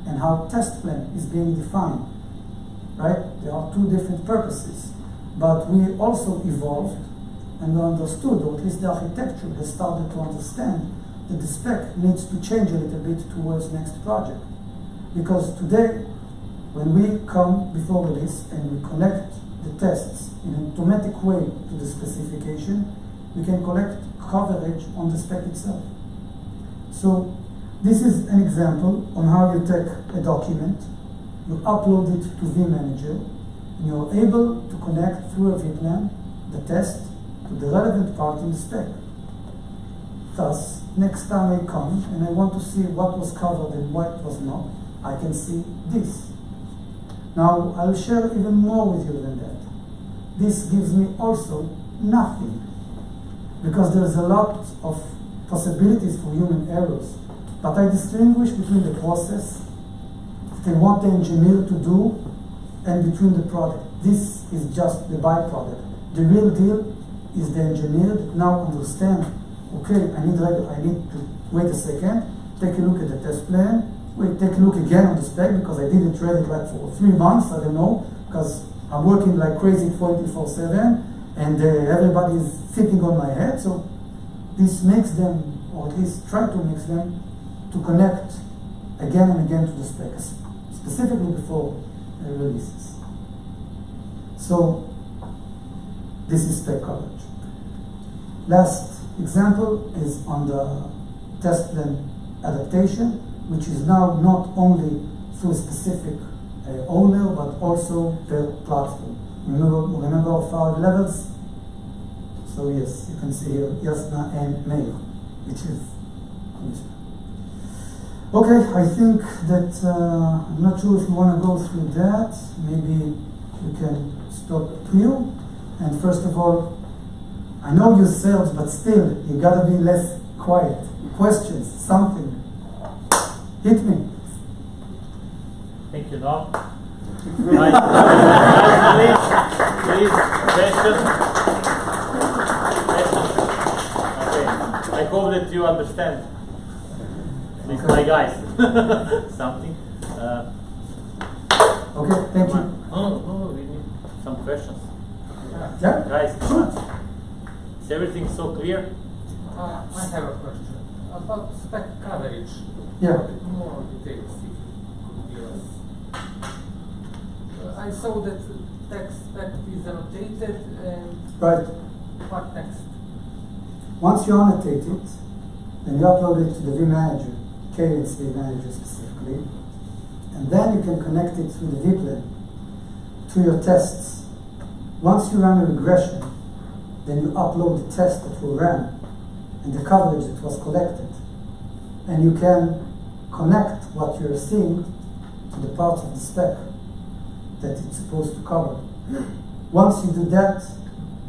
and how test plan is being defined, right? There are two different purposes. But we also evolved and we understood, or at least the architecture has started to understand, that the spec needs to change a little bit towards next project. Because today, when we come before release and we connect the tests in an automatic way to the specification, we can collect coverage on the spec itself. So this is an example on how you take a document, you upload it to vManager, and you're able to connect through a vPlan the test to the relevant part in the spec. Thus, next time I come and I want to see what was covered and what was not, I can see this. Now, I'll share even more with you than that. This gives me also nothing, because there's a lot of possibilities for human errors. But I distinguish between the process they want the engineer to do and between the product. This is just the byproduct. The real deal is the engineer that now understand, okay, I need to wait a second, take a look at the test plan, take a look again on the spec because I didn't read it like for 3 months, I don't know, because I'm working like crazy 24/7 and everybody is sitting on my head. So this makes them, or at least try to make them, to connect again and again to the spec, specifically before releases. So this is spec coverage. Last example is on the test plan adaptation, which is now not only through a specific owner, but also per platform. Remember our 5 levels? So yes, you can see here Yasna and Meir, which is conditional. Okay, I think that I'm not sure if you want to go through that. Maybe we can stop here. And first of all, I know yourselves, but still, you gotta be less quiet. Questions, something. Hit me.
Thank you, Noam. Please, questions. Okay, I hope that you understand. These my guys. Something.
Okay, thank you.
Oh, we need some questions.
Yeah?
Guys, is everything so clear?
I have a question about spec coverage.
Yeah.
A bit more details, if you could give us. I saw that text spec is annotated, and
Right.
what next?
Once you annotate it, then you upload it to the vManager, Cadence vManager specifically, and then you can connect it through the vPlan to your tests. Once you run a regression, then you upload the test that will run and the coverage that was collected. And you can connect what you're seeing to the parts of the spec that it's supposed to cover. Once you do that,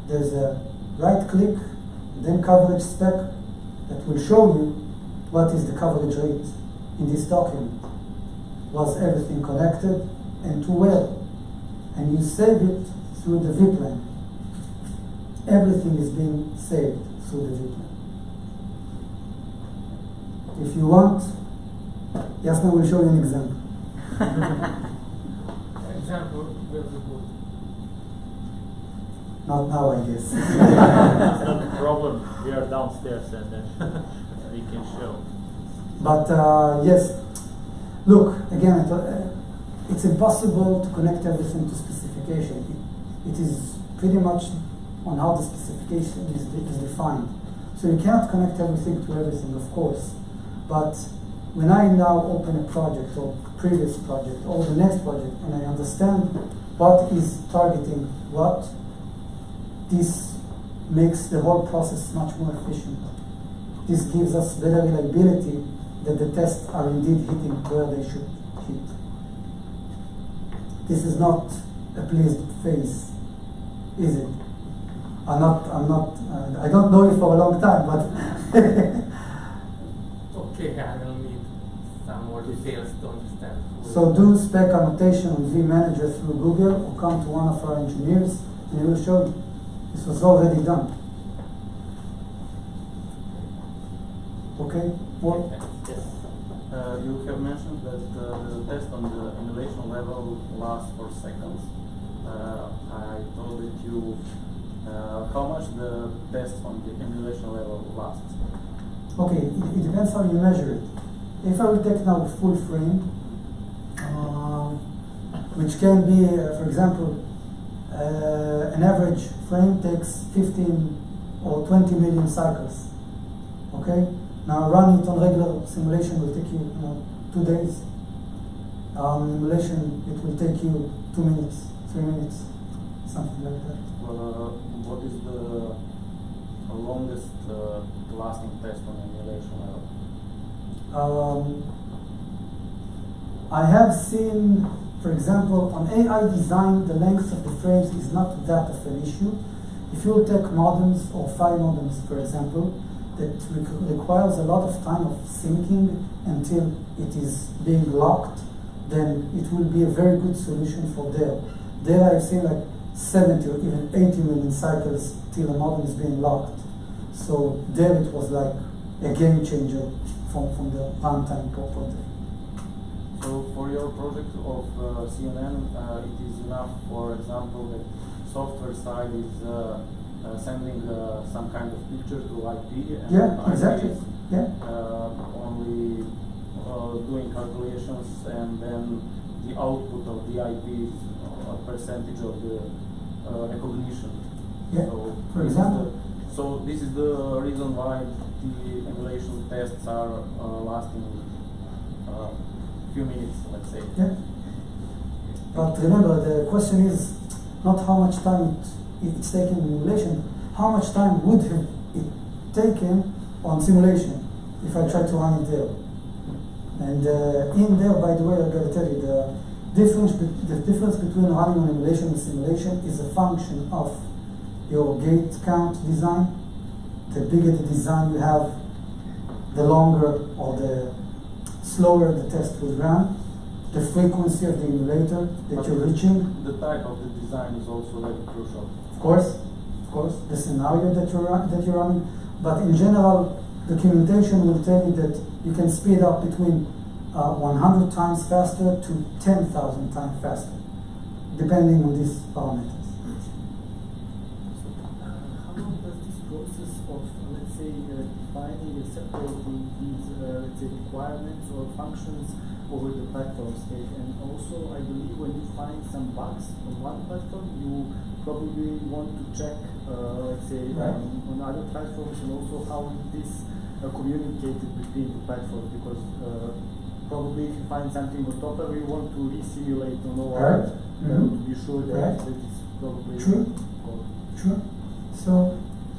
there's a right click, and then coverage spec that will show you what is the coverage rate in this document. Was everything connected and too well? and you save it through the VPLAN. Everything is being saved through the VPLAN. If you want, Jasna will show you an example.
Example will be good.
Not now, I guess.
It's not a problem. We are downstairs and then we can show.
But yes, look, again, it's impossible to connect everything to specification. It is pretty much on how the specification is defined. So you cannot connect everything to everything, of course. But when I now open a project or previous project or the next project and I understand what is targeting what, this makes the whole process much more efficient. This gives us better reliability that the tests are indeed hitting where they should hit. This is not a pleased face, is it? I don't know you for a long time, but
Okay, I will need some more details to understand.
so do spec annotation on vManager through Google or come to one of our engineers and he will show you. This was already done. Okay? What?
Yes.
You have mentioned that the test on the emulation level lasts for seconds. I told that you how much the test on the emulation level lasts.
Okay, it depends how you measure it. If I will take now a full frame, which can be, for example, an average frame takes 15 or 20 million cycles. Okay? Now running it on regular simulation will take you, 2 days. Emulation, it will take you 2 minutes, 3 minutes, something like that.
What is the longest lasting test on emulation level?
I have seen, for example, on AI design, the length of the frames is not that of an issue. If you take modems or file modems, for example, that requires a lot of time of syncing until it is being locked, then it will be a very good solution for there. There I've seen like 70 or even 80 million cycles till a modem is being locked. So there it was like a game changer from the runtime point of view.
So for your project of CNN, it is enough, for example, that software side is sending some kind of picture to IP, and
Yeah,
IP
exactly.
is
Yeah.
only doing calculations, and then the output of the IP is a percentage of the recognition.
Yeah,
So
for
this is
example.
so this is the reason why the emulation tests are lasting few minutes, let's say.
Yeah. But remember, the question is not how much time it's taken in emulation, how much time would have it taken on simulation if I try to run it there. And in there, by the way, I gotta tell you, the difference between running on emulation and simulation is a function of your gate count design. The bigger the design you have, the longer or the slower the test will run. The frequency of the emulator that you're reaching.
The type of the design is also very crucial.
Of course, the scenario that you're running. But in general, documentation will tell you that you can speed up between 100 times faster to 10,000 times faster, depending on these parameters.
How long does this process of, let's say, defining and separating these, let's say, requirements or functions over the platforms take? And also, I believe when you find some bugs on one platform, you probably want to check, let's say,
Right.
on other platforms, and also how this communicated between the platforms, because probably if you find something on top of it, you want to re-simulate on all
Right.
to be sure that,
Right.
that it's probably
True.
good.
True. So,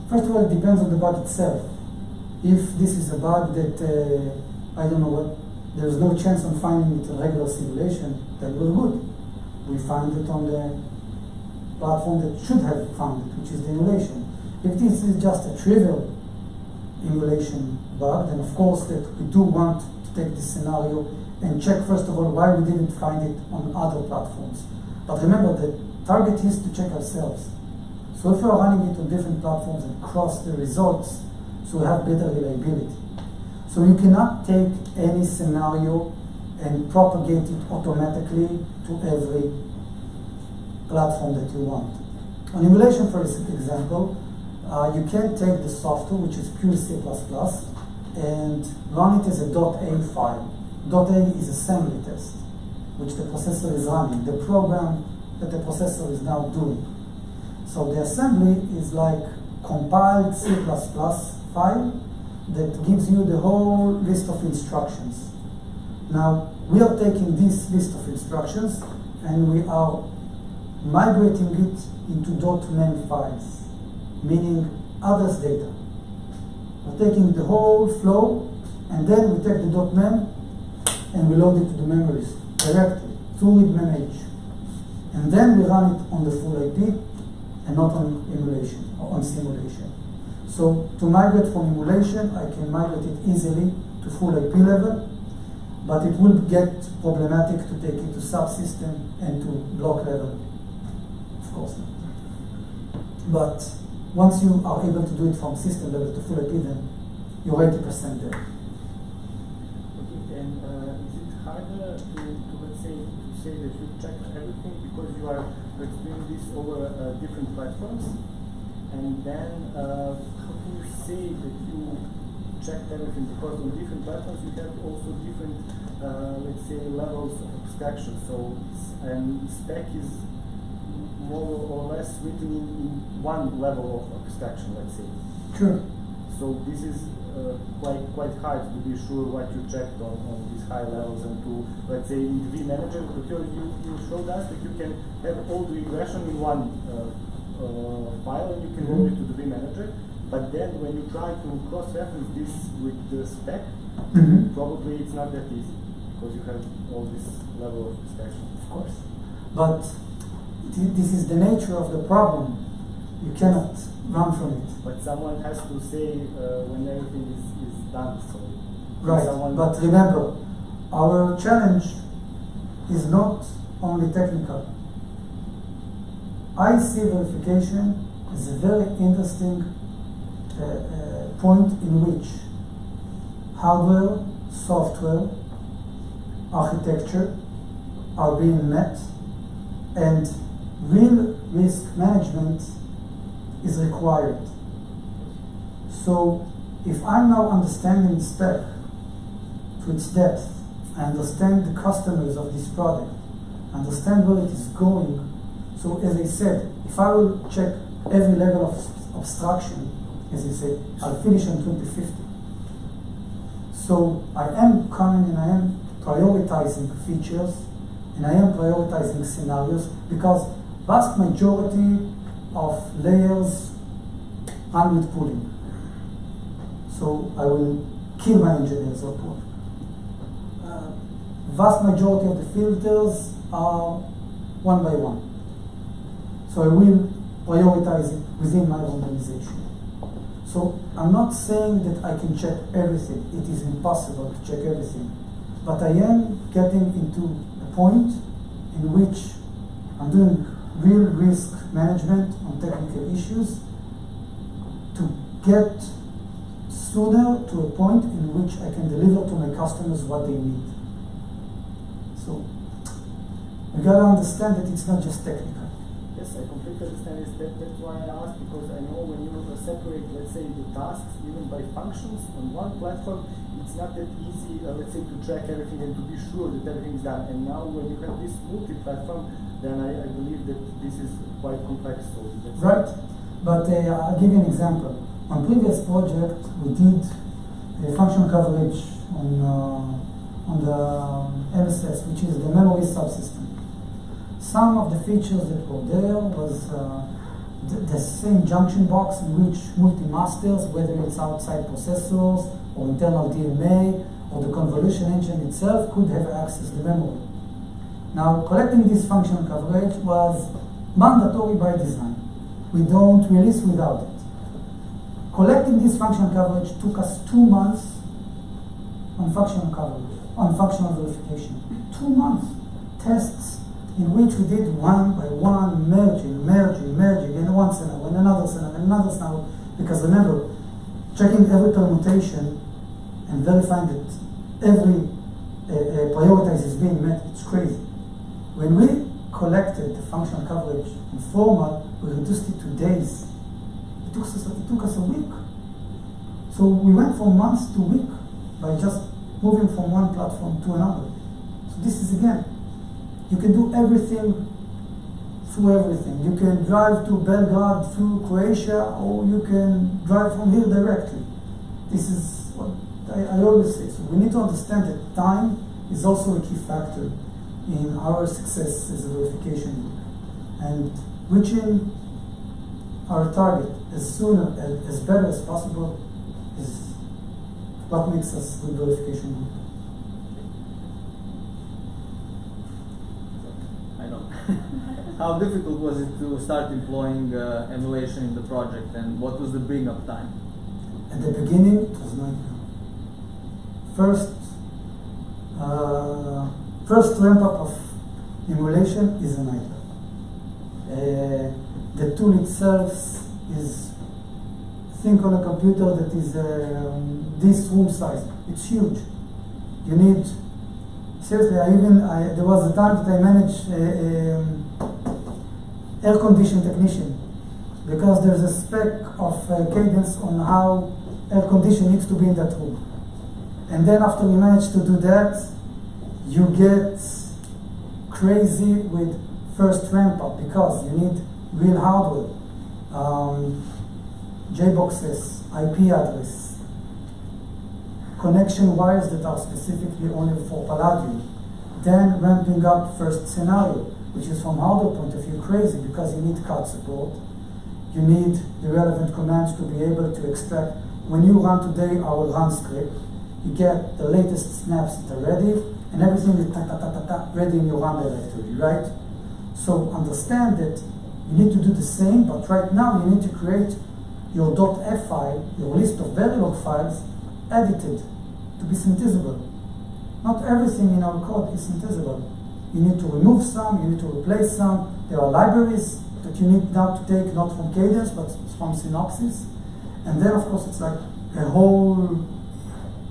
first of all, it depends on the bug itself. If this is a bug that, I don't know what, there's no chance on finding it in regular simulation, then we're good. We find it on the platform that should have found it, which is the emulation. If this is just a trivial emulation bug, then of course that we do want to take this scenario and check first of all why we didn't find it on other platforms. But remember that target is to check ourselves. So if we are running it on different platforms and cross the results, so we have better reliability. So you cannot take any scenario and propagate it automatically to every platform that you want. On emulation, for example, you can take the software, which is pure C++, and run it as a .a file. .a is assembly test, which the processor is running, the program that the processor is now doing. So the assembly is like compiled C++ file that gives you the whole list of instructions. Now, we are taking this list of instructions and we are migrating it into .mem files, meaning others' data. We're taking the whole flow and then we take the .mem and we load it to the memories directly through with memh. And then we run it on the full IP and not on emulation or on simulation. So to migrate from emulation, I can migrate it easily to full IP level, but it will get problematic to take it to subsystem and to block level. Of course not. But once you are able to do it from system level to full IP, then you're 80% there.
Okay, and is it harder to let's say, to say that you check everything because you are doing this over different platforms? And then how can you say that you checked everything? Because on different platforms you have also different, let's say, levels of abstraction. So stack is more or less written in one level of abstraction, let's say.
Sure.
So this is quite hard to be sure what you checked on these high levels and to, let's say, in vManager, because you showed us that you can have all the regression in one file and you can load it to the vManager, but then when you try to cross-reference this with the spec, probably it's not that easy because you have all this level of abstraction.
Of course. But this is the nature of the problem. You cannot run from it.
But someone has to say when everything is done. So
right, but remember, our challenge is not only technical. I see verification as a very interesting point in which hardware, software, architecture are being met and real risk management is required. So if I'm now understanding spec to its depth, I understand the customers of this product, understand where it is going. So as I said, if I will check every level of abstraction, as I said, I'll finish in 2050. So I am coming and I am prioritizing features and I am prioritizing scenarios because vast majority of layers run with pooling. So I will kill my engineers or pool. Vast majority of the filters are one by one. So I will prioritize it within my organization. So I'm not saying that I can check everything. It is impossible to check everything. But I am getting into a point in which I'm doing real risk management on technical issues to get sooner to a point in which I can deliver to my customers what they need. So you gotta understand that it's not just technical.
Yes, I completely understand. That's why I asked, because I know when you separate, let's say, the tasks even by functions on one platform, it's not that easy, let's say, to track everything and to be sure that everything is done. And now when you have this multi-platform, then I believe that this is quite complex. So that's
right. But I'll give you an example. On previous project, we did a functional coverage on the MSS, which is the memory subsystem. Some of the features that were there was the same junction box in which multi-masters, whether it's outside processors or internal DMA or the convolution engine itself, could have access to memory. Now, collecting this functional coverage was mandatory by design. We don't release without it. Collecting this functional coverage took us 2 months on functional coverage, on functional verification. 2 months. Tests, in which we did one by one, merging, and one scenario, and another scenario, and another scenario. Because remember, checking every permutation and verifying that every prioritize is being met, it's crazy. When we collected the functional coverage in formal, we reduced it to days. It took us a week. So we went from months to week by just moving from one platform to another. So this is, again, you can do everything through everything. You can drive to Belgrade through Croatia, or you can drive from here directly. This is what I always say. So we need to understand that time is also a key factor in our success as a verification group. And reaching our target as soon as better as possible is what makes us a good verification group.
I know. How difficult was it to start employing emulation in the project, and what was the bring-up time?
At the beginning, it was nightmare. First ramp-up of emulation is a nightmare. The tool itself is, think on a computer that is this room size. It's huge. You need, seriously, there was a time that I managed air condition technician, because there's a spec of cadence on how air condition needs to be in that room. And then after you manage to do that, you get crazy with first ramp up, because you need real hardware, JBoxes, IP address, connection wires that are specifically only for Palladium. Then ramping up first scenario, which is from hardware point of view crazy, because you need CAD support. You need the relevant commands to be able to extract. When you run today our run script, you get the latest snaps that are ready, and everything is ready in your run directory, right? So understand that you need to do the same, but right now you need to create your .f file, your list of Verilog files, edited to be synthesizable. Not everything in our code is synthesizable. You need to remove some, you need to replace some. There are libraries that you need now to take, not from Cadence, but from Synopsys. And then, of course, it's like a whole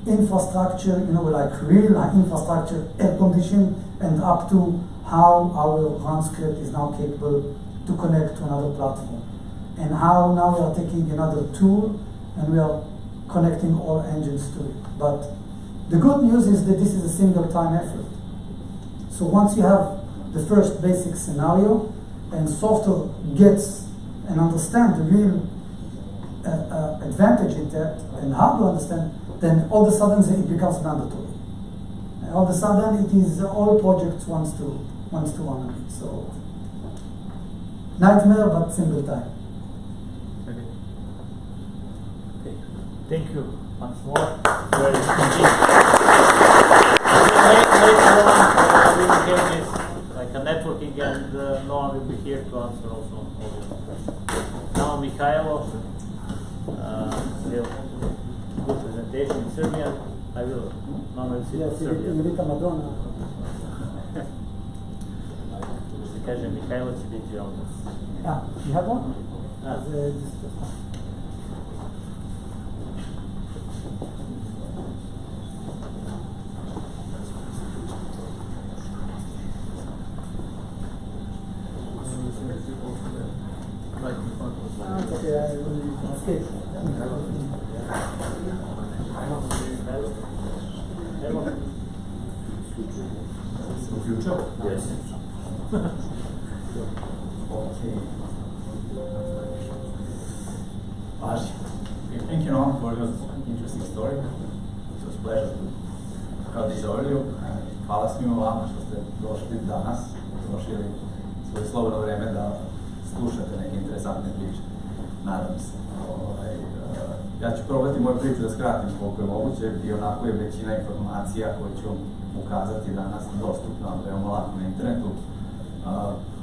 infrastructure, like real infrastructure, air conditioned, and up to how our run script is now capable to connect to another platform. And how now we are taking another tool and we are connecting all engines to it. But the good news is that this is a single time effort. So once you have the first basic scenario and software gets and understand the real advantage in that and how to understand, then all of a sudden it becomes mandatory. And all of a sudden it is all projects wants to run it. So nightmare, but single time.
Okay. Thank you once more. Very later on, we will have this like a networking, and Noam will be here to answer also all your questions. Now Mikhailo will good presentation in Serbian. I will. Noam will see in Serbian. Kaže Mikhailo će biti ovdje.
Yeah, you have one? Okay, I will escape.
Yes.
Thank you, Noam, for your interesting story. It was a pleasure to have this overview. Hvala svima vama što ste došli danas, trošili svoje slobodno vreme da slušate neke interesantne priče. Nadam se. Ja ću probati moju priču da skratim koliko je moguće, i onako je većina informacija koje ću vam ukazati danas dostupna veoma lako na internetu.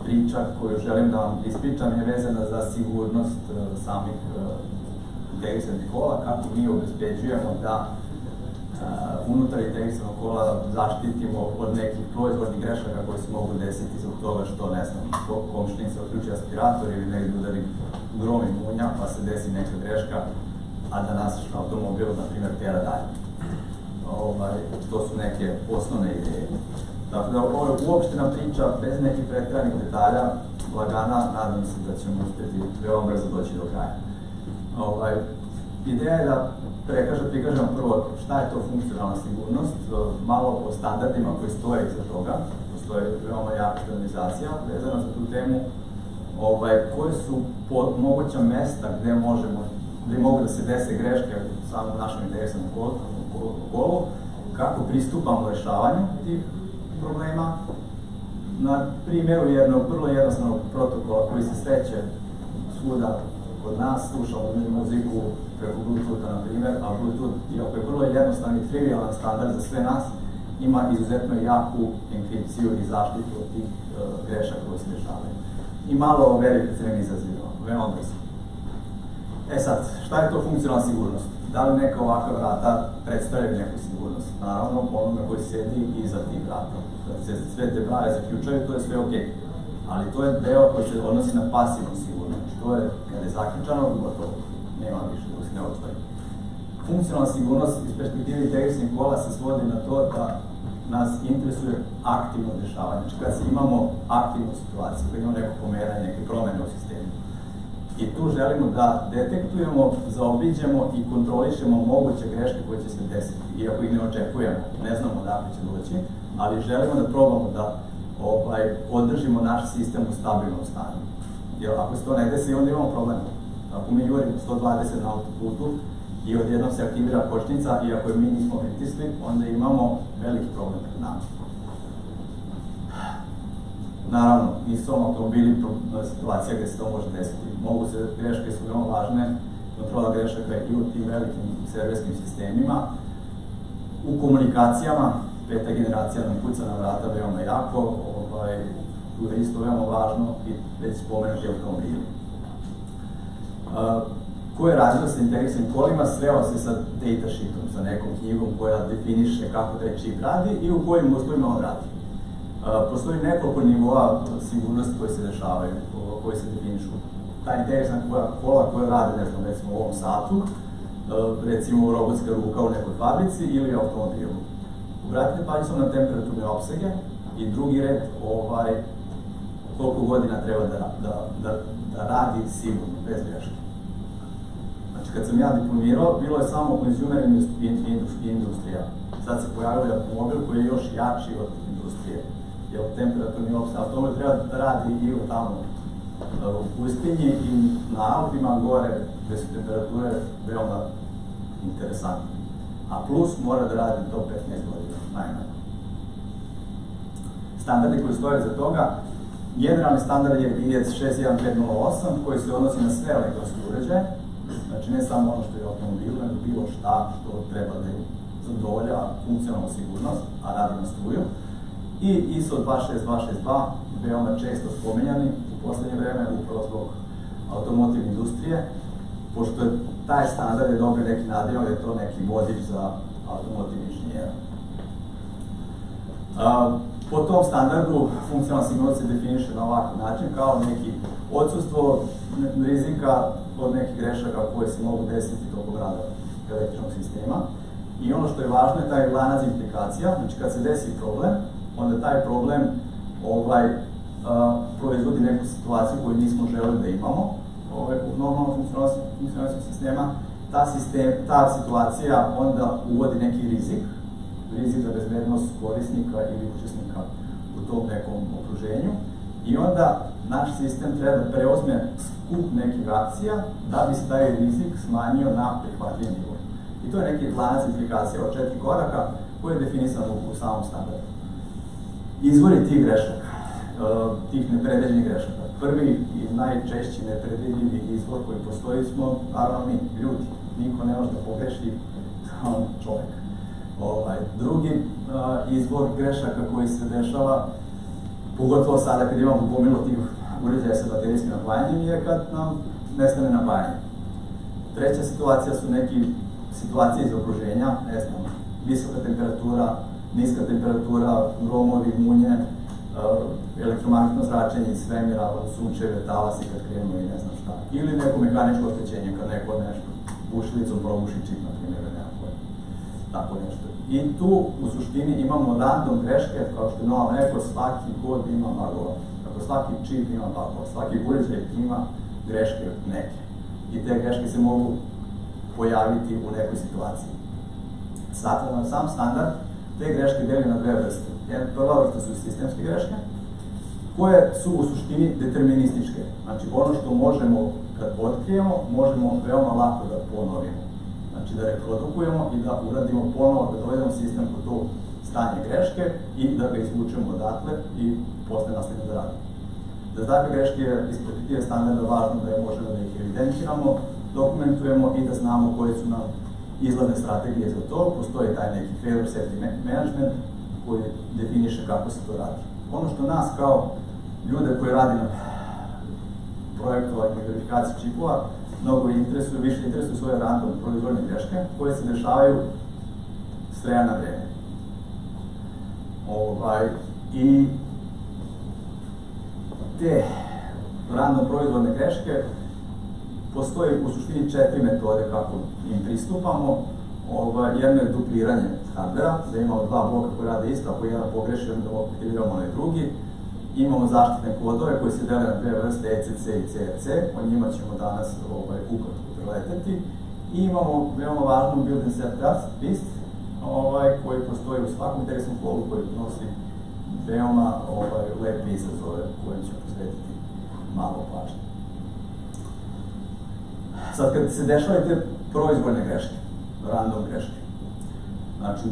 Priča koju želim da vam ispričam je vezana za sigurnost samih integrisanih kola, kako mi obezbeđujemo da unutar integrisanog kola zaštitimo od nekih proizvodnih grešaka koji se mogu desiti zbog toga što, ne znam, komšinica uključi aspirator ili negdje udari grom i munja pa se desi neka greška, a da nas automobil, na primjer, tjera dalje. To su neke osnovne ideje. Tako da ovo je uopštena priča bez nekih pretjeranih detalja, lagana, nadam se da ćemo uspjeti veoma brzo doći do kraja. Ideja je da prikažem prvo šta je to funkcionalna sigurnost, malo o standardima koji stoje iza toga, postoje veoma jaka organizacija vezana za tu temu, koje su moguća mesta gdje mogu da se dese greške samo u našem integrisanom kolu, kako pristupamo rešavanju tih problema. Na primjeru jednog vrlo jednostavnog protokola koji se sreće svuda kod nas, slušamo muziku preko Bluetootha, na primjer, a Bluetooth, iako je vrlo jednostavan i trivialan standard za sve nas, ima izuzetno jaku enkripciju i zaštitu od tih grešaka koje se dešavaju. I malo verifikaciju izaziva, veoma brzo. Sad, šta je to funkcionalna sigurnost? Da li neka ovakva vrata predstavljaju neku sigurnost? Naravno, onome koji sedi iza tih vrata. Kad se sve te brave zaključaju, to je sve ok. Ali to je deo koji se odnosi na pasivnu sigurnost. To je, kada je zaključano, gotovo, nema više da se ne otvori. Funkcionalna sigurnost iz perspektive integrisanih kola se svodi na to da nas interesuje aktivno dešavanje. Znači, kad imamo aktivnu situaciju, kad imamo neko pomeranje, neke promene u sistemu. I tu želimo da detektujemo, zaobiđemo i kontrolišemo moguće greške koje će se desiti. Iako ih ne očekujemo, ne znamo odakle će doći, ali želimo da probamo da održimo naš sistem u stabilnom stanju. Jer ako se to ne desi, onda imamo problem. Ako mi jurimo 120 na autoputu i odjednom se aktivira kočnica, i ako je mi nismo pritisli, onda imamo veliki problem pred nama. Naravno, nisu automobili situacija gdje se to može desiti. Mogu se, greške su veoma važne, kontrola grešaka i u tim velikim serverskim sistemima. U komunikacijama, 5. generacija nam kuca na vrata veoma jako, tu je isto veoma važno i već spomenuti automobili. Ko je radio sa integrisanim kolima, sreo se sa datasheetom, sa nekom knjigom koja definiše kako taj čip radi i u kojim uslovima on radi. Postoji nekoliko nivoa sigurnosti koji se dešavaju, koji se definišu. Ta integrisana kola koja rade, ne znam, recimo u ovom satu, recimo robotska ruka u nekoj fabrici ili automobilu. Obratite pažnju na temperaturne opsege i drugi red, koliko godina treba da radi sigurno, bez greške. Znači, kad sam ja diplomirao, bilo je samo consumer industrija. Sad se pojavio automobil koji je još jači od industrije. Jer temperaturni opseg automobil treba da radi i tamo u pustinji i na Alpima gore, gde su temperature veoma interesantne. A plus mora da radi do 15 godina, najmanje. Standardi koji stoje za toga, generalni standard je IEC 61508 koji se odnosi na sve elektronske uređaje, znači ne samo ono što je automobil, nego bilo šta što treba da zadovolja funkcionalnu sigurnost, a radi na struju. I ISO 26262, veoma često spominjani u poslednje vreme upravo zbog automotive industrije, pošto taj standard je dobio neki nadimak da je to neki vodič za automotive inženjera. Po tom standardu funkcionalna sigurnost se definiše na ovakav način kao neki odsustvo rizika od nekih grešaka koje se mogu desiti tokom rada električnog sistema. I ono što je važno je taj lanac implikacija, znači kad se desi problem, onda taj problem proizvodi neku situaciju koju nismo želeli da imamo u normalnom funkcionalnosti sistema. Ta situacija onda uvodi neki rizik za bezbednost korisnika ili učesnika u tom nekom okruženju. I onda naš sistem treba da preuzme skup nekih akcija da bi se taj rizik smanjio na prihvatljiv nivo. I to je neki lanac implikacija od 4 koraka koji je definisan u samom standardu. Izvori tih grešaka, tih nepredviđenih grešaka. Prvi i najčešći nepredvidljivi izvor koji postoji smo, naravno mi, ljudi. Niko ne može da pogreši kao čovjek. Drugi izvor grešaka koji se dešava, pogotovo sada kad imamo gomilu tih uređaja sa baterijskim napajanjem, je kad nam nestane napajanje. Treća situacija su neke situacije iz okruženja, ne znam, visoka temperatura, niska temperatura, gromovi, munje, elektromagnetno zračenje iz svemira, sunčeve, talasi kad krenu i ne znam šta. Ili neko mehaničko oštećenje kad neko nešto bušilicom probuši čip, na primjer, nekako tako nešto. I tu u suštini imamo random greške, kao što je Noam rekao, svaki kod ima bugova. Dakle, svaki čip ima bugova, svaki uređaj ima greške neke. I te greške se mogu pojaviti u nekoj situaciji. Sam standard te greške deli na dve vrste. Prva vrsta su sistemske greške, koje su u suštini determinističke. Znači, ono što možemo kad otkrijemo, možemo veoma lako da ponovimo. Znači, da reprodukujemo i da uradimo ponovo, da dovedemo sistem po to stanje greške i da ga izvučemo odatle i posle nastavimo da radimo. Za takve greške je iz perspektive standarda važno da je možemo da ih evidentiramo, dokumentujemo i da znamo koje su nam izlazne strategije za to. Postoji taj neki failure safety management koji definiše kako se to radi. Ono što nas kao ljude koji radi na projektovanju i verifikaciji čipova mnogo više interesuju svoje random proizvodne greške koje se dešavaju s vremena na vreme. I te random proizvodne greške postoji u suštini 4 metode kako im pristupamo. Jedno je dupliranje hardvera, da imamo dva bloka koji rade isto, ako jedan pogreši, onda aktiviramo onaj drugi. Imamo zaštitne kodove koji se dele na dve vrste, ECC i CRC, o njima ćemo danas ukratko preleteti. I imamo veoma važnu build and set list, koji postoji u svakom interesnom kolu, koji nosi veoma lepe izazove koje ću posvetiti malo pažnje. Sad, kad se dešavaju te proizvoljne greške, random greške, znači,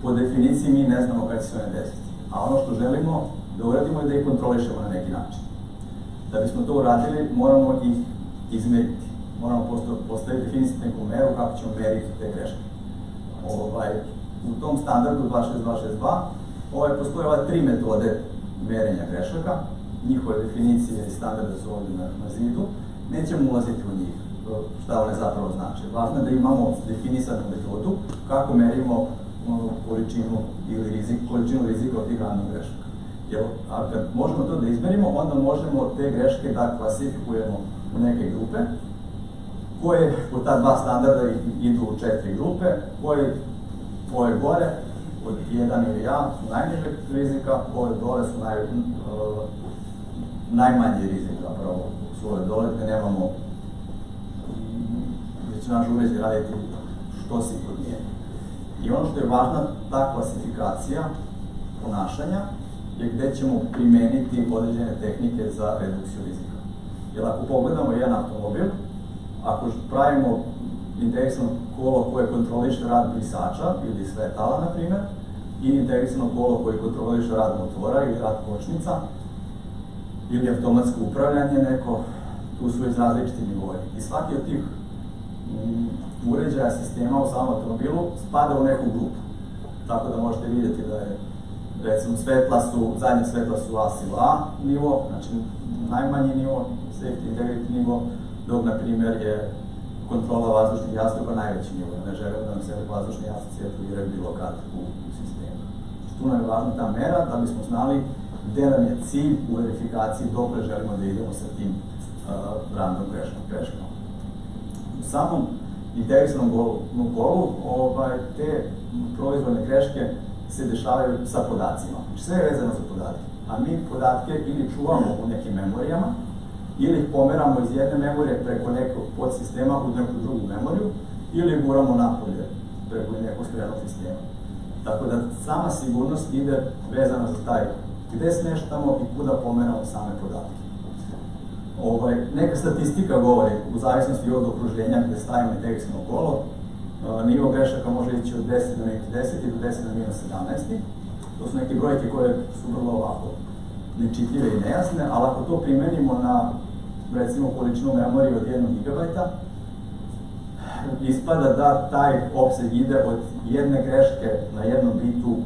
po definiciji mi ne znamo kada će se one desiti, a ono što želimo da uradimo je da ih kontrolišemo na neki način. Da bismo to uradili, moramo ih izmeriti. Moramo postaviti definisati neku meru kako ćemo meriti te greške. U tom standardu 26262 postoje ove 3 metode merenja grešaka. Njihove definicije i standarde su ovdje na zidu. Nećemo ulaziti u njih, šta one zapravo znači. Važno je da imamo definisanu metodu kako merimo količinu rizika od tih random grešaka. A kad možemo to da izmerimo, onda možemo te greške da klasifikujemo u neke grupe, koje po ta dva standarda idu u 4 grupe, koje ove gore, od 1 ili ja, su najnižeg rizika, ove dole su najmanji rizik, zapravo su ove dole, gde nemamo, gde će naš uređaj raditi što sigurnije. I ono što je važna, ta klasifikacija ponašanja je gde ćemo primeniti određene tehnike za redukciju rizika. Jer ako pogledamo jedan automobil, ako pravimo integrisano kolo koje kontroliše rad brisača ili svetala, na primjer, i integrisano kolo koje kontroliše rad motora ili rad kočnica, ili automatsko upravljanje neko, tu su iz različiti nivoji. I svaki od tih uređaja, sistema u samom automobilu spada u neku grupu. Tako da možete vidjeti da je, recimo, zadnje svetla su A nivo, znači najmanji nivo, safety integrity nivo, dok, na primjer, je kontrola vazdušnih jastuka najveći nivo. Ne želimo da nam se vazdušni jastuci aktiviraju bilo kad u sistemu. Tu nam je važna ta mera da bismo znali gde nam je cilj u verifikaciji, dokle želimo da idemo sa tim random greškama. U samom integrisanom kolu te proizvodne greške se dešavaju sa podacima. Znači, sve je vezano za podatke. A mi podatke ili čuvamo u nekim memorijama, ili ih pomeramo iz jedne memorije preko nekog podsistema u neku drugu memoriju, ili guramo napolje preko nekog skrenog sistema. Tako da sama sigurnost ide vezana za taj gde smeštamo i kuda pomeramo same podatke. Neka statistika govori, u zavisnosti od okruženja gde stavimo integrisano kolo, nivo grešaka može ići od 10 na -10 i do 10 na -17. To su neke brojke koje su vrlo ovako nečitljive i nejasne, ali ako to primenimo na, recimo, količinu memorije od 1 GB, ispada da taj opseg ide od jedne greške na jednom bitu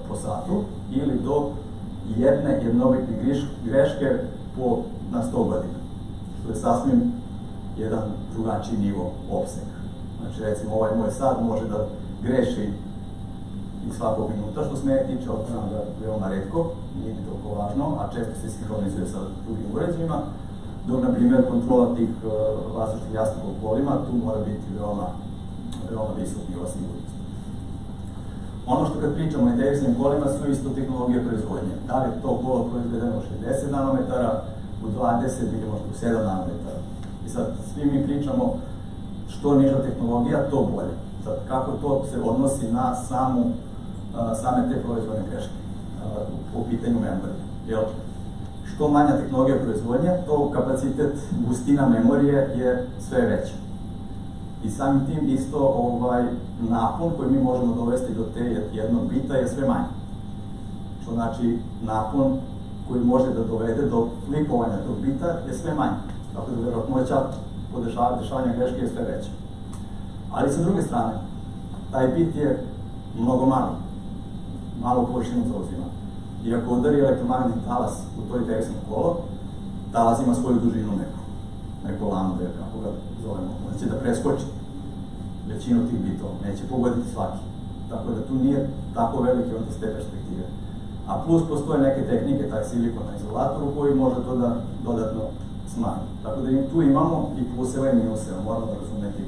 po satu ili do jedne jednobitne greške na 100 godina, što je sasvim jedan drugačiji nivo opsega. Znači, recimo, ovaj moj sat može da greši i svakog minuta, što se mene tiče, otkrivam ga veoma retko, nije mi toliko važno, a često se sinhronizuje sa drugim uređajima, dok, na primjer, kontrola tih vazdušnih jasnih u kolima, tu mora biti veoma visok nivo sigurnosti. Ono što kad pričamo o integrisanim kolima su isto tehnologije proizvodnje. Da li je to kolo proizvedeno u 60 nanometara, u 20 ili možda u 7 nanometara. I sad svi mi pričamo što niža tehnologija, to bolje. Sad, kako to se odnosi na same te proizvodne greške po pitanju memorije. Jel? Što manja tehnologija proizvodnje, to kapacitet, gustina memorije je sve veća. I samim tim isto napon koji mi možemo dovesti do te jednog bita je sve manji. Što znači napon koji može da dovede do flipovanja tog bita je sve manji. Tako da vjerojatnoća dešavanja greške je sve veća. Ali sa druge strane, taj bit je mnogo malo površinu zauzima. I ako udari elektromagnetni talas u to integrisano kolo, talas ima svoju dužinu neko lambda, kako ga zovemo. On će da preskoči većinu tih bitova, neće pogoditi svaki. Tako da tu nije tako veliki onda s te perspektive. A plus postoje neke tehnike, taj silikon na izolatoru koji može to da dodatno smanji. Tako da tu imamo i pluseva i minuseva, moramo razumeti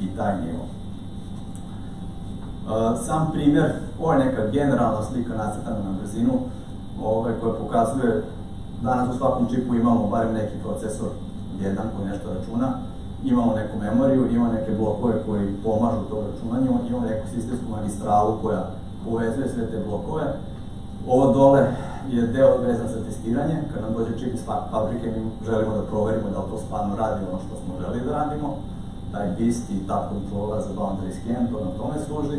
i taj nivo. Sam primjer, ovo je neka generalna slika nacrtana na brzinu, koja pokazuje, danas u svakom čipu imamo barem neki procesor, jedan koji nešto računa, imamo neku memoriju, imamo neke blokove koji pomažu to računanju, imamo neku sistemsku magistralu koja povezuje sve te blokove. Ovo dole je deo vezan za testiranje, kad nam dođe čip iz fabrike mi želimo da proverimo da to stvarno radi ono što smo želi da radimo, taj BIST i ta kontrola za boundary scan, to nam tome služi.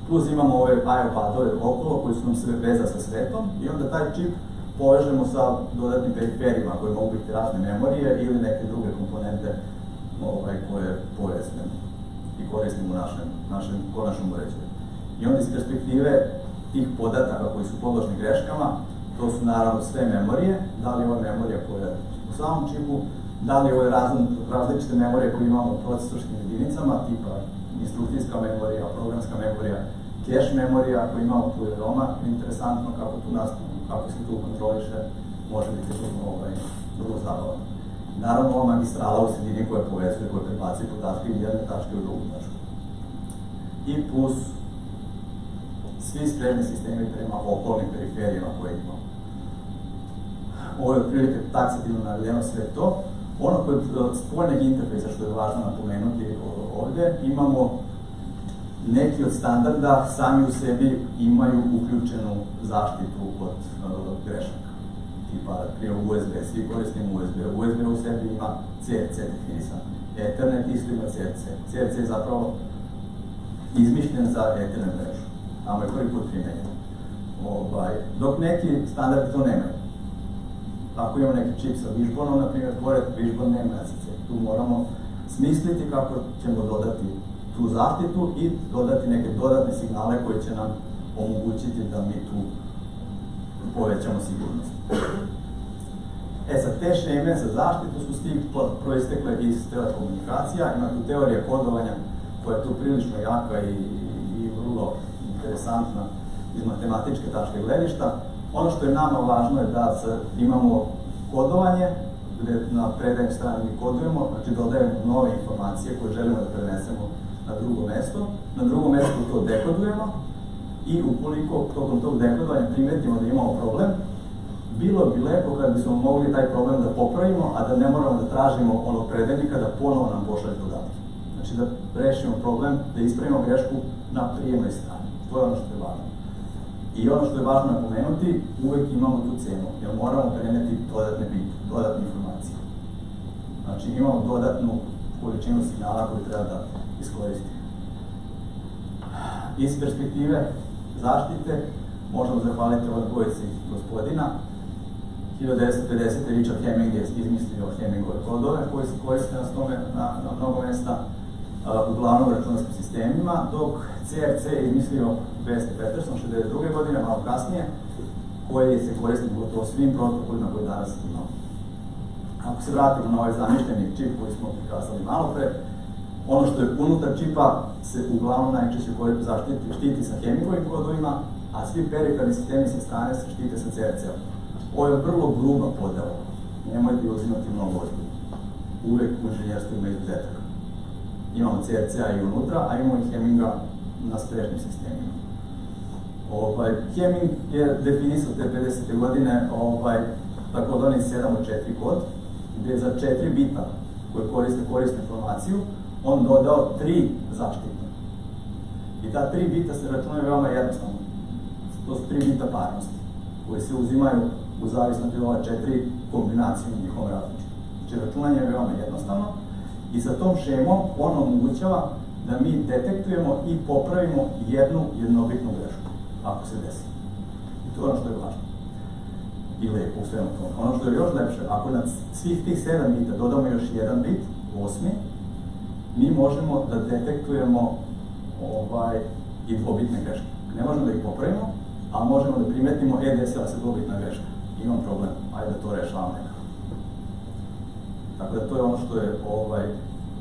Plus imamo ove I/O padove okolo koji su nam se veza sa svetom i onda taj čip povežemo sa dodatnim periferijima koji mogu biti razne memorije ili neke druge komponente koje povezujemo i koristimo u našem konačnom uređaju. I onda iz perspektive tih podataka koji su podložni greškama, to su naravno sve memorije, da li je ova memorija koja je u samom čipu, da li je ove različite memorije koje imamo u procesorskim jedinicama, tipa instrukcijska memorija, programska memorija, cache memorija, ako imamo tu je veoma interesantno kako se tu kontroliše, može biti drugo zabavno. Naravno, ova magistrala u sredini koja povezuje, koja prebacuje podatke iz jedne tačke u drugu tačku. I plus svi spremni sistemi prema okolnim periferijama koje imamo. Ovo je otprilike taksativno navedeno sve to. Ono kod spoljnjeg interfejsa, što je važno napomenuti ovdje, imamo neki od standarda sami u sebi imaju uključenu zaštitu od grešaka. Tipa, prije USB, svi koristimo USB. USB u sebi ima CRC definisan. Ethernet isto ima CRC. CRC je zapravo izmišljen za Ethernet mrežu. Tamo je prvi put primenjen. Dok neki standardi to nemaju. Ako imamo neki čip sa Wishboneom, na primjer, pored Wishbone nema SSC. Tu moramo smisliti kako ćemo dodati tu zaštitu i dodati neke dodatne signale koji će nam omogućiti da mi tu povećamo sigurnost. Sad, te šeme za zaštitu su proistekle iz telekomunikacija, ima tu teorija kodovanja koja je tu prilično jaka i vrlo interesantna iz matematičke tačke gledišta. Ono što je nama važno je da imamo kodovanje, gde na predajnoj strani mi kodujemo, znači dodajemo nove informacije koje želimo da prenesemo na drugo mesto. Na drugom mestu to dekodujemo i ukoliko tokom tog dekodovanja primetimo da imamo problem, bilo bi lepo kad bismo mogli taj problem da popravimo, a da ne moramo da tražimo onog predajnika da ponovo nam pošalje podatke. Znači da rešimo problem, da ispravimo grešku na prijemnoj strani. To je ono što je važno. I ono što je važno napomenuti, uvek imamo tu cenu, jer moramo preneti dodatne informacije. Znači imamo dodatnu količinu signala koju treba da iskoristimo. Iz perspektive zaštite možemo zahvaliti ovoj dvojici gospodina. 1950. Richard Hemming je izmislio Hemmingove kodove koji se koriste na mnogo mesta, uglavnom u računarskim sistemima, dok CRC je izmislio West Peterson 1962. godine, malo kasnije, koji se koristi gotovo svim protokolima koje danas imamo. Ako se vratimo na ovaj zamišljeni čip koji smo prikazali malo pre, ono što je unutar čipa se uglavnom najčešće štiti sa Hemmingovim kodovima, a svi periferni sistemi sa strane se štite sa CRC-om. Ovo je vrlo gruba podela, nemojte uzimati mnogo ozbiljno. Uvek u inženjerstvu ima izuzetaka. Imamo CRC-a i unutra, a imamo i Hemminga na sprešnim sistemima. Hemming je definisao te 50. godine tako da onaj 7 od 4 kod, gde za 4 bita koje koriste informaciju, on dodao 3 zaštitne. I ta 3 bita se računaju veoma jednostavno. To su 3 bita parnosti, koje se uzimaju u zavisnosti od ova 4 kombinacijom njihovom različitom. Znači, računanje je veoma jednostavno i sa tom šemom on omogućava da mi detektujemo i popravimo jednu jednobitnu grešku, ako se desi. I to je ono što je važno. I lepo u svemu tome. Ono što je još lepše, ako na svih tih 7 bita dodamo još jedan bit, 8, mi možemo da detektujemo i dvobitne greške. Ne možemo da ih popravimo, a možemo da primetimo, desila se dvobitna greška. Imam problem, ajde da to rešavam nekako. Tako da to je ono što je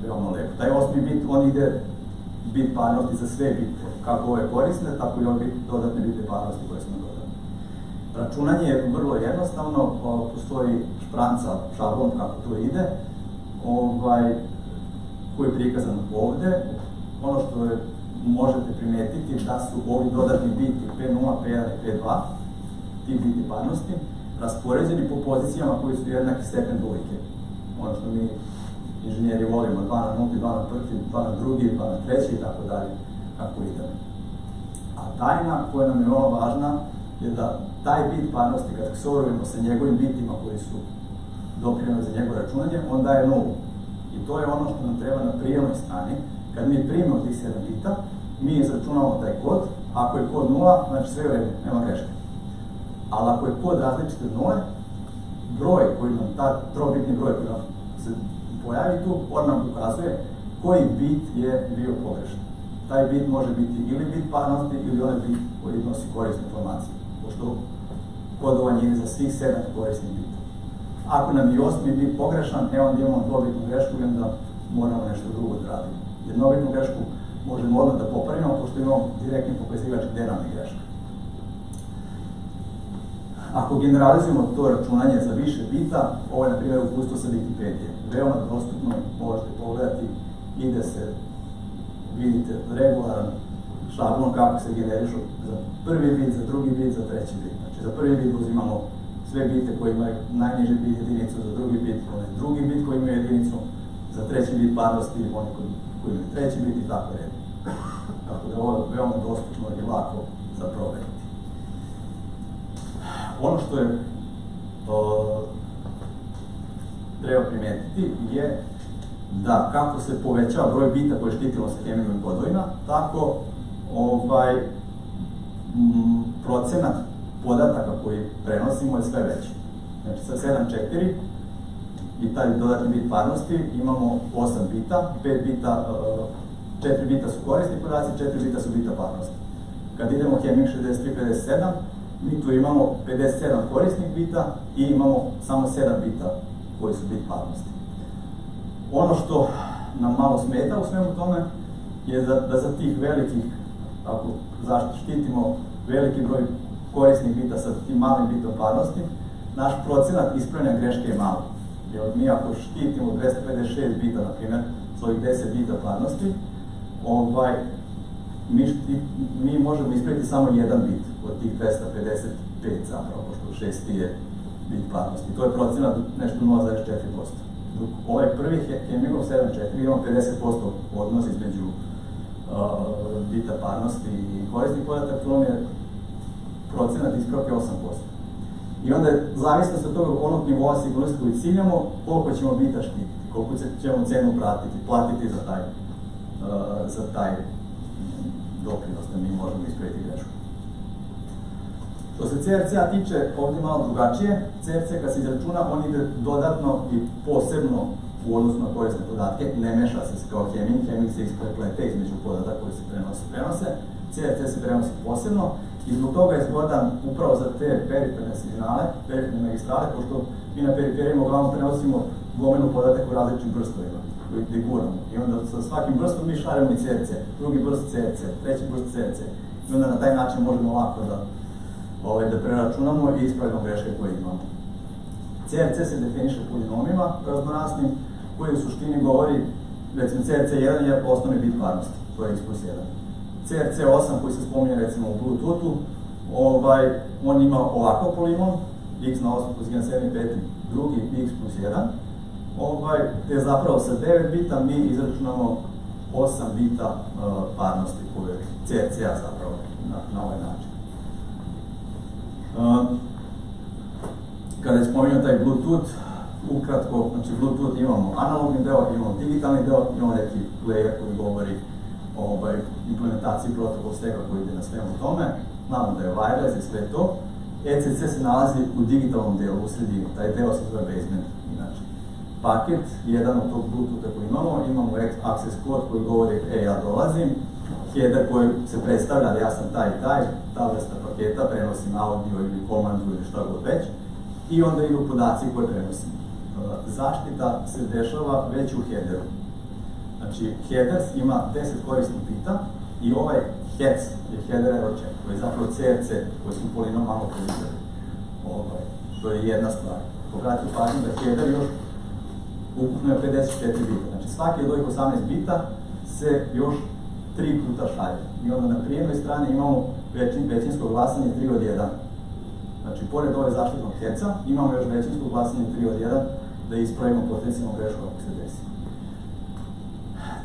veoma lepo. Taj 8. bit, on ide bit parnosti za sve bite, kako ove korisne, tako i ove dodatne bite parnosti koje smo dodali. Računanje je vrlo jednostavno, postoji špranca, šablon kako to ide, koji je prikazan ovde. Ono što možete primetiti da su ovi dodatni biti P0, P1 i P2, ti biti parnosti, raspoređeni po pozicijama koji su jednaki stepen dvojke. Ono što mi inženjeri volimo, 2 na nulti, 2 na prvi, 2 na drugi, 2 na treći i tako dalje, kako idemo. A tajna koja nam je veoma važna je da taj bit parnosti, kad ksorujemo sa njegovim bitima koji su doprineli za njegovo računanje, on daje nulu. I to je ono što nam treba na prijemnoj strani. Kad mi primimo tih 7 bita, mi izračunamo taj kod. Ako je kod 0, znači sve je u redu, nema greške. Ali ako je kod različite od 0, broj koji nam, ta trobitni broj koji nam se pojavi tu, on nam ukazuje koji bit je bio pogrešan. Taj bit može biti ili bit parnosti ili onaj bit koji nosi korisnu informaciju, pošto kodovanje je za svih 7 korisnih bita. Ako nam je 8. bit pogrešan, onda imamo dvobitnu grešku i onda moramo nešto drugo da radimo. Jednobitnu grešku možemo odmah da popravimo, pošto imamo direktni pokazivač gde nam je greška. Ako generalizujemo to računanje za više bita, ovo je na primjer uputstvo sa Wikipedije. Veoma dostupno, možete pogledati, ide se, vidite, regularan šablon kako se generišu za prvi bit, za drugi bit, za treći bit. Znači, za prvi bit uzimamo sve bite koji imaju najniži bit jedinicu, za drugi bit, drugi bit koji imaju jedinicu, za treći bit parnosti, oni koji imaju treći bit i tako redno. Tako da ovo je veoma dostupno i lako za proveriti. Ono što je treba primetiti je da kako se povećava broj bita koje štitimo sa Hemmingovim kodovima, tako procenat podataka koji prenosimo je sve veći. Znači sa 7.4 i taj dodatni bit parnosti imamo 8 bita, 5 bita, 4 bita su korisni podaci, 4 bita su bita parnosti. Kad idemo Hemming 6357, mi tu imamo 57 korisnih bita i imamo samo 7 bita koji su bit parnosti. Ono što nam malo smeta u svemu tome je da za tih velikih, ako štitimo veliki broj korisnih bita sa tim malim bitom parnosti, naš procenat ispravljanja greške je malo. Jer mi ako štitimo 256 bita, na primjer, s ovih 10 bita parnosti, mi možemo ispraviti samo jedan bit od tih 255 zapravo, pošto 6 je bit parnosti. To je procenat nešto 0,4%. Dok ovaj prvi Hemmingov 7.4 imamo 50% odnos između bita parnosti i korisnih podataka, to je procenat ispravke 8%. I onda je zavisnost od toga onog nivoa sigurnosti koji ciljamo, koliko ćemo bita štititi, koliko ćemo cenu platiti za taj doprinos da mi možemo ispraviti grešku. Što se CRC-a tiče, ovdje malo drugačije. CRC kad se izračuna, on ide dodatno i posebno u odnosu na korisne podatke, ne meša se kao Hemming, Hemming se ispreplete između podataka koji se prenose. CRC se prenosi posebno i zbog toga je zgodan upravo za te periferne signale, periferne magistrale, pošto mi na periferijima uglavnom prenosimo gomenu podataka u različitim prstovima. koji guramo. I onda sa svakim brstom mi šaljemo i CRC, drugi brst CRC, treći brst CRC. I onda na taj način možemo lako da preračunamo i ispravimo greške koje imamo. CRC se definiše polinomima raznorasnim, koji u suštini govori, recimo CRC1 je osnovni bit parnosti, to je x plus 1. CRC8 koji se spominje recimo u Bluetoothu, on ima ovakav polinom, x na 8 plus 1, 7 i 5, drugi x plus 1, gde zapravo sa 9 bita mi izračunamo 8 bita parnosti koje CRC-a zapravo na ovaj način. Kada je spominjao taj Bluetooth, ukratko, znači Bluetooth imamo analogni deo, imamo digitalni deo, imamo neki layer koji govori o implementaciji protokol steka koji ide na svemu tome. Znamo da je wireless i sve to. ECC se nalazi u digitalnom delu, u sredini, taj deo se zove basement. Inače, paket, jedan od tog Bluetootha koji imamo access code koji govori ja dolazim, header koji se predstavlja da ja sam taj i taj, ta vrsta paketa, prenosim audio ili komandu ili šta god već, i onda idu podaci koje prenosim. Zaštita se dešava već u headeru. Znači, headers ima 10 korisnih bita i ovaj heads je header error check, koji je zapravo CRC, koji smo polinom malo povisali. To je jedna stvar. Obratite pažnju da header još ukupno je 54 bita. Znači, svaki od ovih 18 bita se još 3 puta šalje. I onda na prijemnoj strani imamo većinsko glasanje 3 od 1. Znači, pored ove zaštitnog headsa, imamo još većinsko glasanje 3 od 1 da ispravimo potencijalnu grešku ako se desi.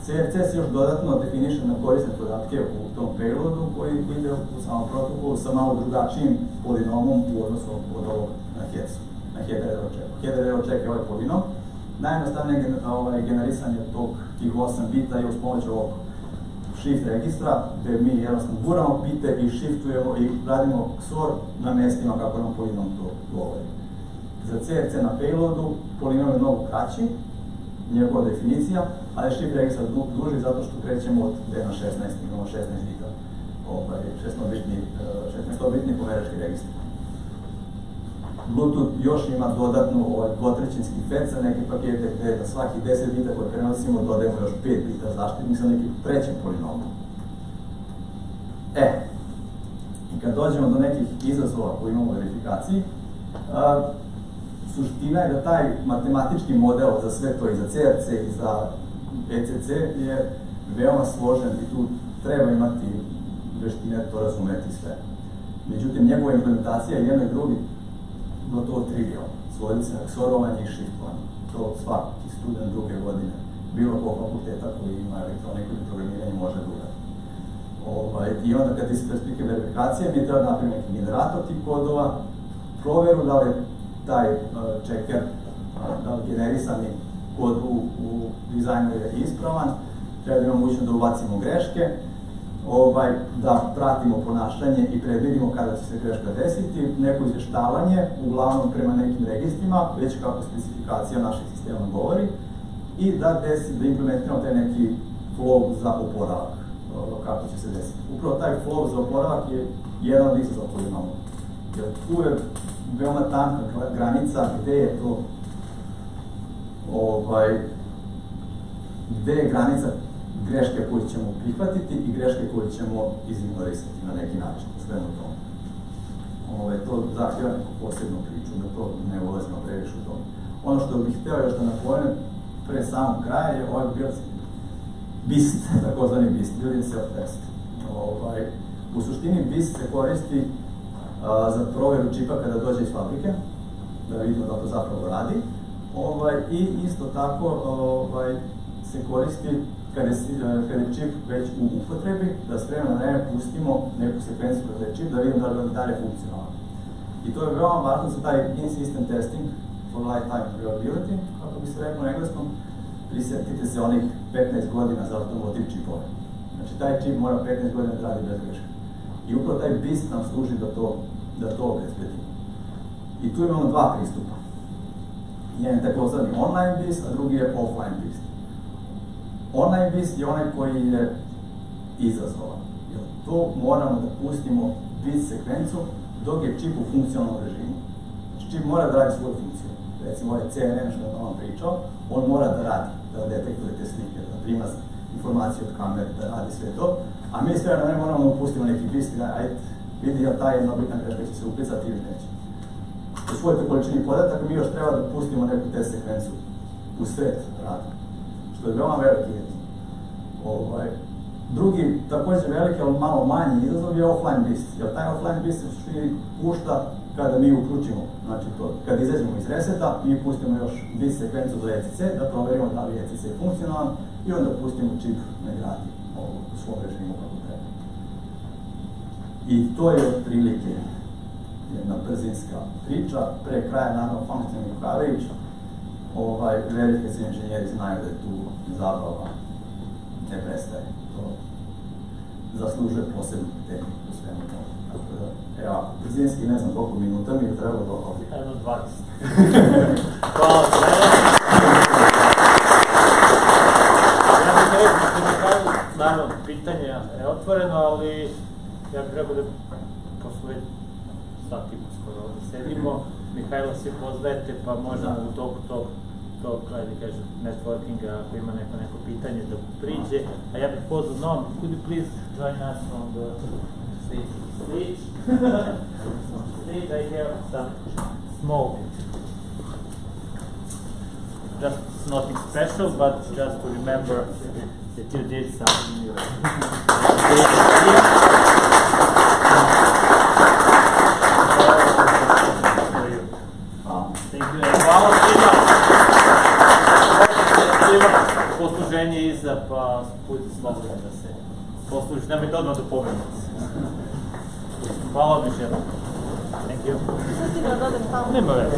CRC se još dodatno definiše na korisne podatke u tom payloadu koji ide u samom protokolu sa malo drugačijim polinomom u odnosu od ovog na headsu, na header error check. Header error check je ovaj polinom. Najjednostavnije generisanje tih 8 bita je uz pomoć ovog shift registra, gde mi jednostavno guramo bite i shiftujemo i radimo XOR na mestima kako nam polinom to govori. Za CRC na payloadu polinom je mnogo kraći, njegova definicija, ali shift registar duži zato što krećemo od D na 16, imamo 16 bita, 16-bitni pomerački registar. Bluetooth još ima dodatno dvotrećinski fetch za neke pakete gde na svaki 10 bita koje prenosimo dodajemo još 5 bita zaštitnih sa nekim trećim polinomom. I kad dođemo do nekih izazova koje imamo u verifikaciji, suština je da taj matematički model za sve to i za CRC i za ECC je veoma složen i tu treba imati veštine to razumeti sve. Međutim, njegova implementacija je jedno i drugi gotovo trivial. Svodi se na ksorovanje i shiftovanje. To svaki student druge godine, bilo kog fakulteta koji ima elektroniku ili programiranje može da uradi. I onda kad iz perspektive verifikacije mi treba napraviti neki generator tih kodova, proveru da li taj checker, da li generisani kod u dizajnu je ispravan, treba da imamo mogućnost da ubacimo greške, da pratimo ponašanje i predvidimo kada će se greška desiti, neko izvještavanje, uglavnom prema nekim registrima, već kako specifikacija našeg sistema govori, i da implementiramo taj neki flow za oporavak, kako će se desiti. Upravo taj flow za oporavak je jedan od izazova koji imamo. Jer tu je veoma tanka granica gde je to, gde je granica greške koje ćemo prihvatiti i greške koje ćemo izignorisati na neki način, svemu tomu. To zahtjeva neku posebnu priču, da to ne ulazimo previše u tomu. Ono što bih hteo još da napomenem pre samog kraja je ovaj BIST, takozvani BIST, Building Self-Test. U suštini BIST se koristi za proveru čipa kada dođe iz fabrike, da vidimo da to zapravo radi. I isto tako se koristi kada je čip već u upotrebi, da s vremena na vreme pustimo neku sekvenciju kroz taj čip da vidimo da li je dalje funkcionalno. I to je veoma važno za taj in-system testing for lifetime reliability, kako bi se reklo na engleskom. Prisetite se onih 15 godina za automotive čipove. Znači, taj čip mora 15 godina da radi bez greške. I upravo taj BIST nam služi da to obezbedimo. I tu imamo dva pristupa. Jedan je takozvani online BIST, a drugi je offline BIST. Online BIST je onaj koji je izazovan. Jer to moramo da pustimo BIST sekvencu dok je čip u funkcionalnom režimu. Znači, čip mora da radi svoju funkciju. Recimo, ovaj CNN što je vam pričao, on mora da radi. da detektujete slike, da prima informacije od kamere, da radi sve to, a mi sve da ne moramo upustiti neki bistri, ajde, vidi jel ta jedna bitna greška će se upisati ili neće. U svojoj količini podataka mi još treba da pustimo neku test sekvencu u sred rada, što je veoma veliki izazov. Drugi, također veliki, ali malo manji izazov je offline bist, jer taj offline bist se pušta kada mi uključimo, znači to, kad izađemo iz reseta, mi pustimo još bist sekvencu do ECC, da proverimo da li je ECC funkcionalan i onda pustimo čip na gradi u svom režimu kako treba. I to je otprilike jedna brzinska priča, pre kraja naravno functioning coverage, velike se inženjeri znaju da je tu zabava ne prestaje. To zaslužuje posebnu tehniku u svemu tomu. Tako da, evo, brzinski ne znam koliko minuta mi je trebalo do ovdje.
Jedno 20. Hvala. Ja bih rekao, naravno, pitanje je otvoreno, ali ja bih rekao da posle sat i po skoro ovdje sedimo. Mihajla svi poznajete, pa možemo u toku tog networkinga, ako ima neko pitanje da priđe. A ja bih pozvao Noam, could you please join us on the stage? Stage, I have some smoke. Just nothing special, but just to remember that you did something new. Hvala svima. Posluženje iza, pa budite slobodni da se poslužite. Nemojte odmah do pomenut. Hvala vam još jednom. Thank you. Nema veze.